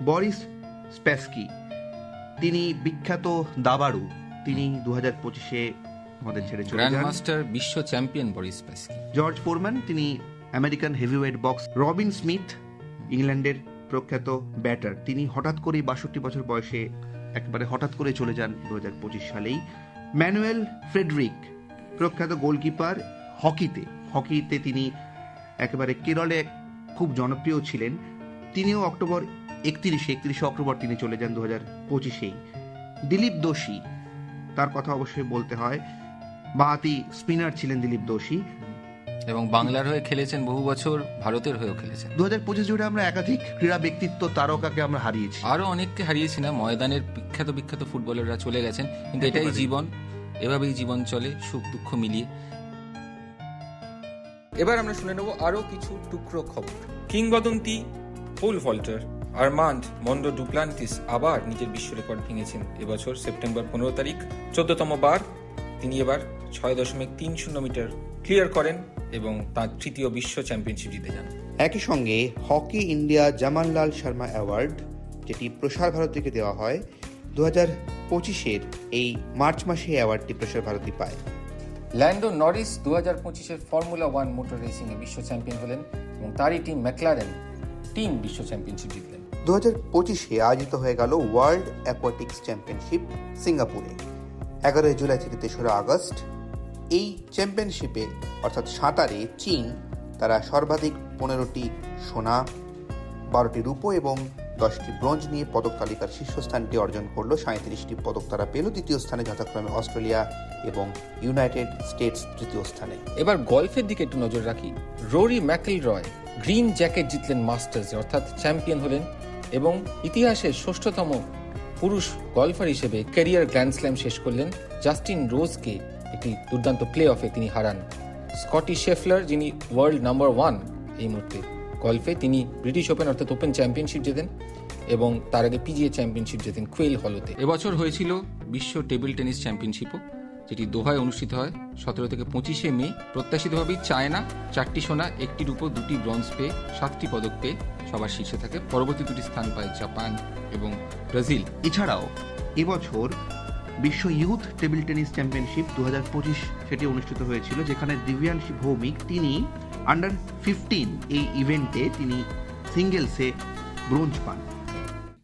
Speaker 1: বরিস স্প্যাসকি, তিনি বিখ্যাত দাবাড়ু, তিনি 2025-এ আমাদের ছেড়ে চলে যান।
Speaker 2: গ্র্যান্ডমাস্টার বিশ্ব চ্যাম্পিয়ন বরিস স্প্যাসকি।
Speaker 1: জর্জ ফোরম্যান, তিনি American heavyweight box. Robin Smith, ইংল্যান্ডের প্রখ্যাত ব্যাটার, তিনি হঠাৎ করে 62 বছর বয়সে একবারে হঠাৎ করে চলে যান 2025 সালেই। ম্যানুয়েল ফ্রেডরিক, প্রখ্যাত গোলকিপার হকিতে তিনি একেবারে কেরলে খুব জনপ্রিয় ছিলেন। তিনিও 31 অক্টোবর তিনি চলে যান 2025-এই। দিলীপ দোষী, তার কথা অবশ্যই বলতে হয়, বাঁহাতি স্পিনার ছিলেন দিলীপ দোষী,
Speaker 2: এবং বাংলার হয়ে খেলেছেন বহু বছর, ভারতের হয়েও খেলেছেন।
Speaker 1: 2025 জুড়ে আমরা একাধিক ক্রীড়া ব্যক্তিত্ব তারকাকে আমরা হারিয়েছি,
Speaker 2: আরো অনেককে হারিয়েছি না। ময়দানের বিখ্যাত ফুটবলাররা চলে গেছেন, কিন্তু এটাই জীবন, এভাবেই জীবন চলে, সুখ দুঃখ মিলিয়ে। এবার আমরা শুনে নেব আরো কিছু টুকরো খবর। কিংবদন্তি pole vaulter Armand Mondo Duplantis আবার নিজের বিশ্ব রেকর্ড ভেঙেছেন এবছর সেপ্টেম্বর 15 তারিখ 14তম বার তিনি এবার 6.30 মিটার ক্লিয়ার করেন এবং তার তৃতীয় বিশ্ব চ্যাম্পিয়নশিপ জিতে যান।
Speaker 1: একই সঙ্গে হকি ইন্ডিয়া জামানলাল শর্মা অ্যাওয়ার্ড, যেটি প্রসার ভারতীকে দেওয়া হয়, 2025-এর এই মার্চ মাসে অ্যাওয়ার্ডটি প্রসার ভারতী পায়।
Speaker 2: ল্যান্ডো নরিস 2025-এর ফর্মুলা 1 মোটর রেসিংয়ে বিশ্ব চ্যাম্পিয়ন হলেন এবং তারই টিম ম্যাকলারেন টিম বিশ্ব চ্যাম্পিয়নশিপ জিতলেন।
Speaker 1: 2025-এ আয়োজিত হয়ে গেল ওয়ার্ল্ড অ্যাকোয়াটিক্স চ্যাম্পিয়নশিপ সিঙ্গাপুরে 11 জুলাই থেকে 3রা আগস্ট। এই চ্যাম্পিয়নশিপে অর্থাৎ সাঁতারে চীন তারা সর্বাধিক 15টি সোনা, 12টি রূপো এবং 10টি ব্রোঞ্জ নিয়ে পদক তালিকার শীর্ষস্থানটি অর্জন করলো। 37টি পদক তারা পেল। দ্বিতীয় স্থানে যথাক্রমে অস্ট্রেলিয়া এবং ইউনাইটেড স্টেটস তৃতীয় স্থানে।
Speaker 2: এবার গলফের দিকে একটু নজর রাখি। রোরি ম্যাকইলরয় গ্রিন জ্যাকেট জিতলেন মাস্টার্সে, অর্থাৎ চ্যাম্পিয়ন হলেন এবং ইতিহাসের 6ষ্ঠতম পুরুষ গলফার হিসেবে ক্যারিয়ার গ্র্যান্ড স্ল্যাম শেষ করলেন। জাস্টিন রোজকে একটি দুর্দান্ত প্লে অফে তিনি হারান। স্কটি শেফলার, যিনি ওয়ার্ল্ড নাম্বার 1 এই মুহূর্তে গলফে, তিনি ব্রিটিশ ওপেন অর্থাৎ ওপেন চ্যাম্পিয়নশিপ জেতেন এবং তার আগে পিজিএ চ্যাম্পিয়নশিপ জেতেন কুয়েল হলোতে। এবছর হয়েছিল বিশ্ব টেবিল টেনিস চ্যাম্পিয়নশিপও, যেটি দোহায় অনুষ্ঠিত হয় 17 থেকে 25 মে। প্রত্যাশিতভাবেই চায়না 4টি সোনা, 1টি রূপো, 2টি ব্রোঞ্জ পেয়ে 7টি পদক পেয়ে সবার শীর্ষে থাকে। পরবর্তী 2টি স্থান পায় জাপান এবং ব্রাজিল।
Speaker 1: এছাড়াও এবছর বিশ্ব ইউথ টেবিল টেনিস চ্যাম্পিয়নশিপ 2025 সেটি অনুষ্ঠিত হয়েছিল, যেখানে দিব্যাংশী ভৌমিক তিনি আন্ডার 15 এই ইভেন্টে তিনি সিঙ্গেলসে ব্রোঞ্জ পান।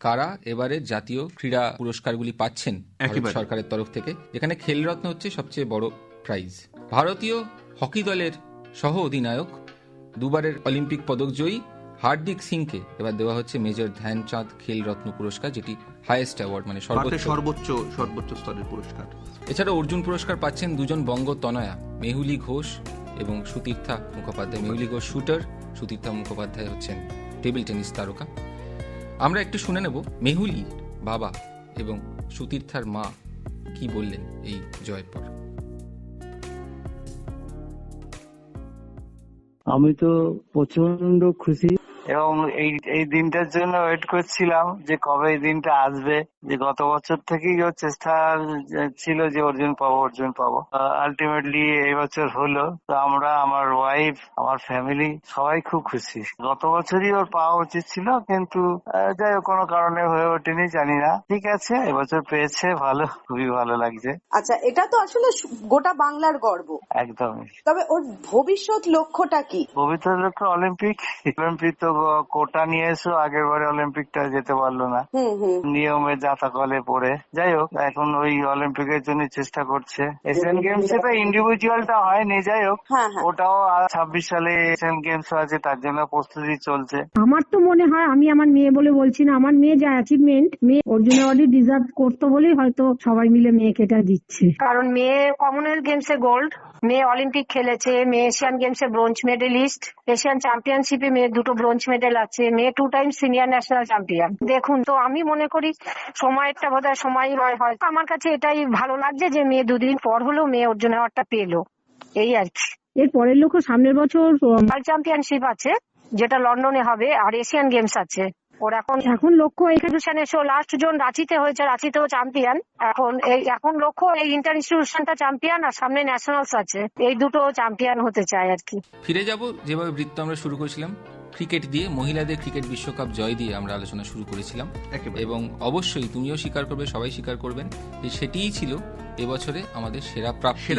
Speaker 2: কারা এবারে জাতীয় ক্রীড়া পুরস্কারগুলি পাচ্ছেন ভারত সরকারের তরফ থেকে, যেখানে খেলরত্ন হচ্ছে সবচেয়ে বড় প্রাইজ। ভারতীয় হকি দলের সহ অধিনায়ক, দুবারের অলিম্পিক পদকজয়ী হার্দিক সিংকে এবার দেওয়া হচ্ছে মেজর ধ্যানচাঁদ খেলরত্ন পুরস্কার, যেটি হাইয়েস্ট অ্যাওয়ার্ড, মানে
Speaker 1: সর্বোচ্চ স্তরের পুরস্কার।
Speaker 2: এছাড়া অর্জুন পুরস্কার পাচ্ছেন 2জন বঙ্গ তনয়া, মেহুলি ঘোষ এবং সুতীর্থা মুখোপাধ্যায়। মেহুলি ঘোষ শুটার, সুতীর্থা মুখোপাধ্যায় হচ্ছেন টেবিল টেনিস তারকা। আমরা একটু শুনে নেব মেহুলি বাবা এবং সুতীর্থার মা কি বললেন এই জয়ের পর।
Speaker 12: আমি তো প্রচন্ড খুশি এবং এই দিনটার জন্য ওয়েট করছিলাম যে কবে এই দিনটা আসবে। যে গত বছর থেকেই ওর চেষ্টা ছিল যে অর্জুন পাবো। আলটিমেটলি এই বছর হলো। তো আমরা, আমার ওয়াইফ, আমার ফ্যামিলি সবাই খুব খুশি। গত বছরই ওর পাওয়া উচিত ছিল, কিন্তু যাই হোক কোনো কারণে হয়ে ওঠেনি, জানি না। ঠিক আছে, এবছর পেয়েছে, ভালো, খুবই ভালো লাগছে।
Speaker 13: আচ্ছা, এটা তো আসলে গোটা বাংলার গর্ব।
Speaker 12: একদমই।
Speaker 13: তবে ওর ভবিষ্যৎ লক্ষ্যটা কি?
Speaker 12: ভবিষ্যৎ লক্ষ্য অলিম্পিক তো কোটা নিয়ে এসো, আগের বারে অলিম্পিকটা যেতে পারলো না নিয়মে জাতাকলে পড়ে। যাই হোক, এখন ওই অলিম্পিকের জন্য চেষ্টা করছে। এশিয়ান গেমস এ তো ইন্ডিভিজুয়ালটা হয়নি, যাই হোক ওটাও 26 সালে এশিয়ান গেমস আছে, তার জন্য প্রস্তুতি চলছে।
Speaker 14: আমার তো মনে হয়, আমি আমার মেয়ে বলে বলছি না, আমার মেয়ে যা অ্যাচিভমেন্ট, মেয়ে অর্জুন অ্যাওয়ার্ড ডিজার্ভ করতো বলেই হয়তো সবাই মিলে মেয়েকে এটা দিচ্ছে। কারণ মেয়ে কমনওয়েলথ গেমসে গোল্ড, মেয়ে অলিম্পিক খেলেছে, মেয়ে এশিয়ান গেমসে ব্রোঞ্জ মেডেলিস্ট, এশিয়ান চ্যাম্পিয়নশিপে মেয়ে 2টো ব্রোঞ্জ মেডেল আছে, মেয়ে 2 টাইম সিনিয়র ন্যাশনাল চ্যাম্পিয়ন। দেখুন, তো আমি মনে করি সময়টা বোধহয় সময়ই হয়। আমার কাছে এটাই ভালো লাগছে যে মেয়ে 2 দিন পর হলেও মেয়ে অর্জুন অ্যাওয়ার্ডটা পেলো, এই আর কি। এর পরের লক্ষ্য সামনের বছর ওয়ার্ল্ড চ্যাম্পিয়নশিপ আছে, যেটা লন্ডনে হবে, আর এশিয়ান গেমস আছে। ওর এখন লক্ষ্য ইনস্টিটিউশনে লাস্ট জন রাঁচিতে হয়েছে, রাঁচিতেও চ্যাম্পিয়ন। এখন লক্ষ্য এই ইন্টার ইনস্টিটিউশনটা চ্যাম্পিয়ন, আর সামনে ন্যাশনালস আছে, এই দুটো চ্যাম্পিয়ন হতে চায় আর কি।
Speaker 2: ফিরে যাব যেভাবে বৃত্ত আমরা শুরু করেছিলাম, ক্রিকেট দিয়ে, মহিলাদের ক্রিকেট বিশ্বকাপ জয় দিয়ে আমরা আলোচনা শুরু করেছিলাম। এবং অবশ্যই তুমিও স্বীকার করবে, সবাই স্বীকার করবেন যে সেটিই ছিল এবছরে আমাদের সেরা প্রাপ্তি।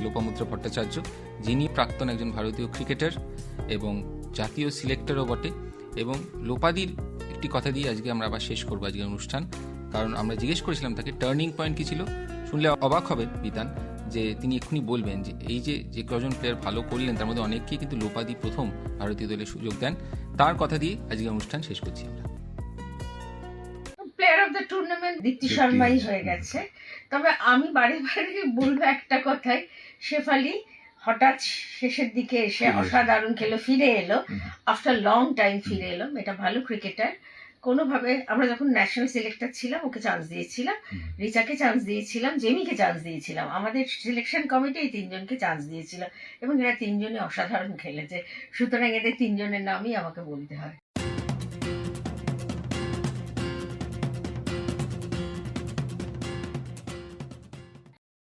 Speaker 2: লোপামুদ্রা ভট্টাচার্য, যিনি প্রাক্তন একজন ভারতীয় ক্রিকেটার এবং জাতীয় সিলেক্টরও বটে। এবং লোপাদির একটি কথা দিয়ে আজকে আমরা আবার শেষ করবো আজকের অনুষ্ঠান, কারণ আমরা জিজ্ঞেস করেছিলাম তাকে টার্নিং পয়েন্ট কি ছিল। শুনলে অবাক হবেন বিতান, যে তিনি এক্ষুনি বলবেন যে এই যে কজন প্লেয়ার ভালো করলেন তার মধ্যে অনেককেই কিন্তু লোপাদি প্রথম ভারতীয় দলে সুযোগ দেন। তার কথা দিয়ে আজকের অনুষ্ঠান শেষ করছি আমরা।
Speaker 15: প্লেয়ার অফ দ্য টুর্নামেন্ট দীপ্তি শর্মাই হয়ে গেছে। তবে আমি বারে বলবো একটা কথাই, শেফালি হঠাৎ শেষের দিকে এসে অসাধারণ খেলো, ফিরে এলো, আফটার লং টাইম ফিরে এলো। এটা ভালো ক্রিকেটার। কোনোভাবে আমরা যখন ন্যাশনাল সিলেক্টর ছিলাম ওকে চান্স দিয়েছিলাম, রিচাকে চান্স দিয়েছিলাম, জেমিকে চান্স দিয়েছিলাম, আমাদের সিলেকশন কমিটি এই 3 জনকে চান্স দিয়েছিল এবং এরা 3 জনই অসাধারণ খেলেছে। সুতরাং এদের 3 জনের নামই আমাকে বলতে হয়।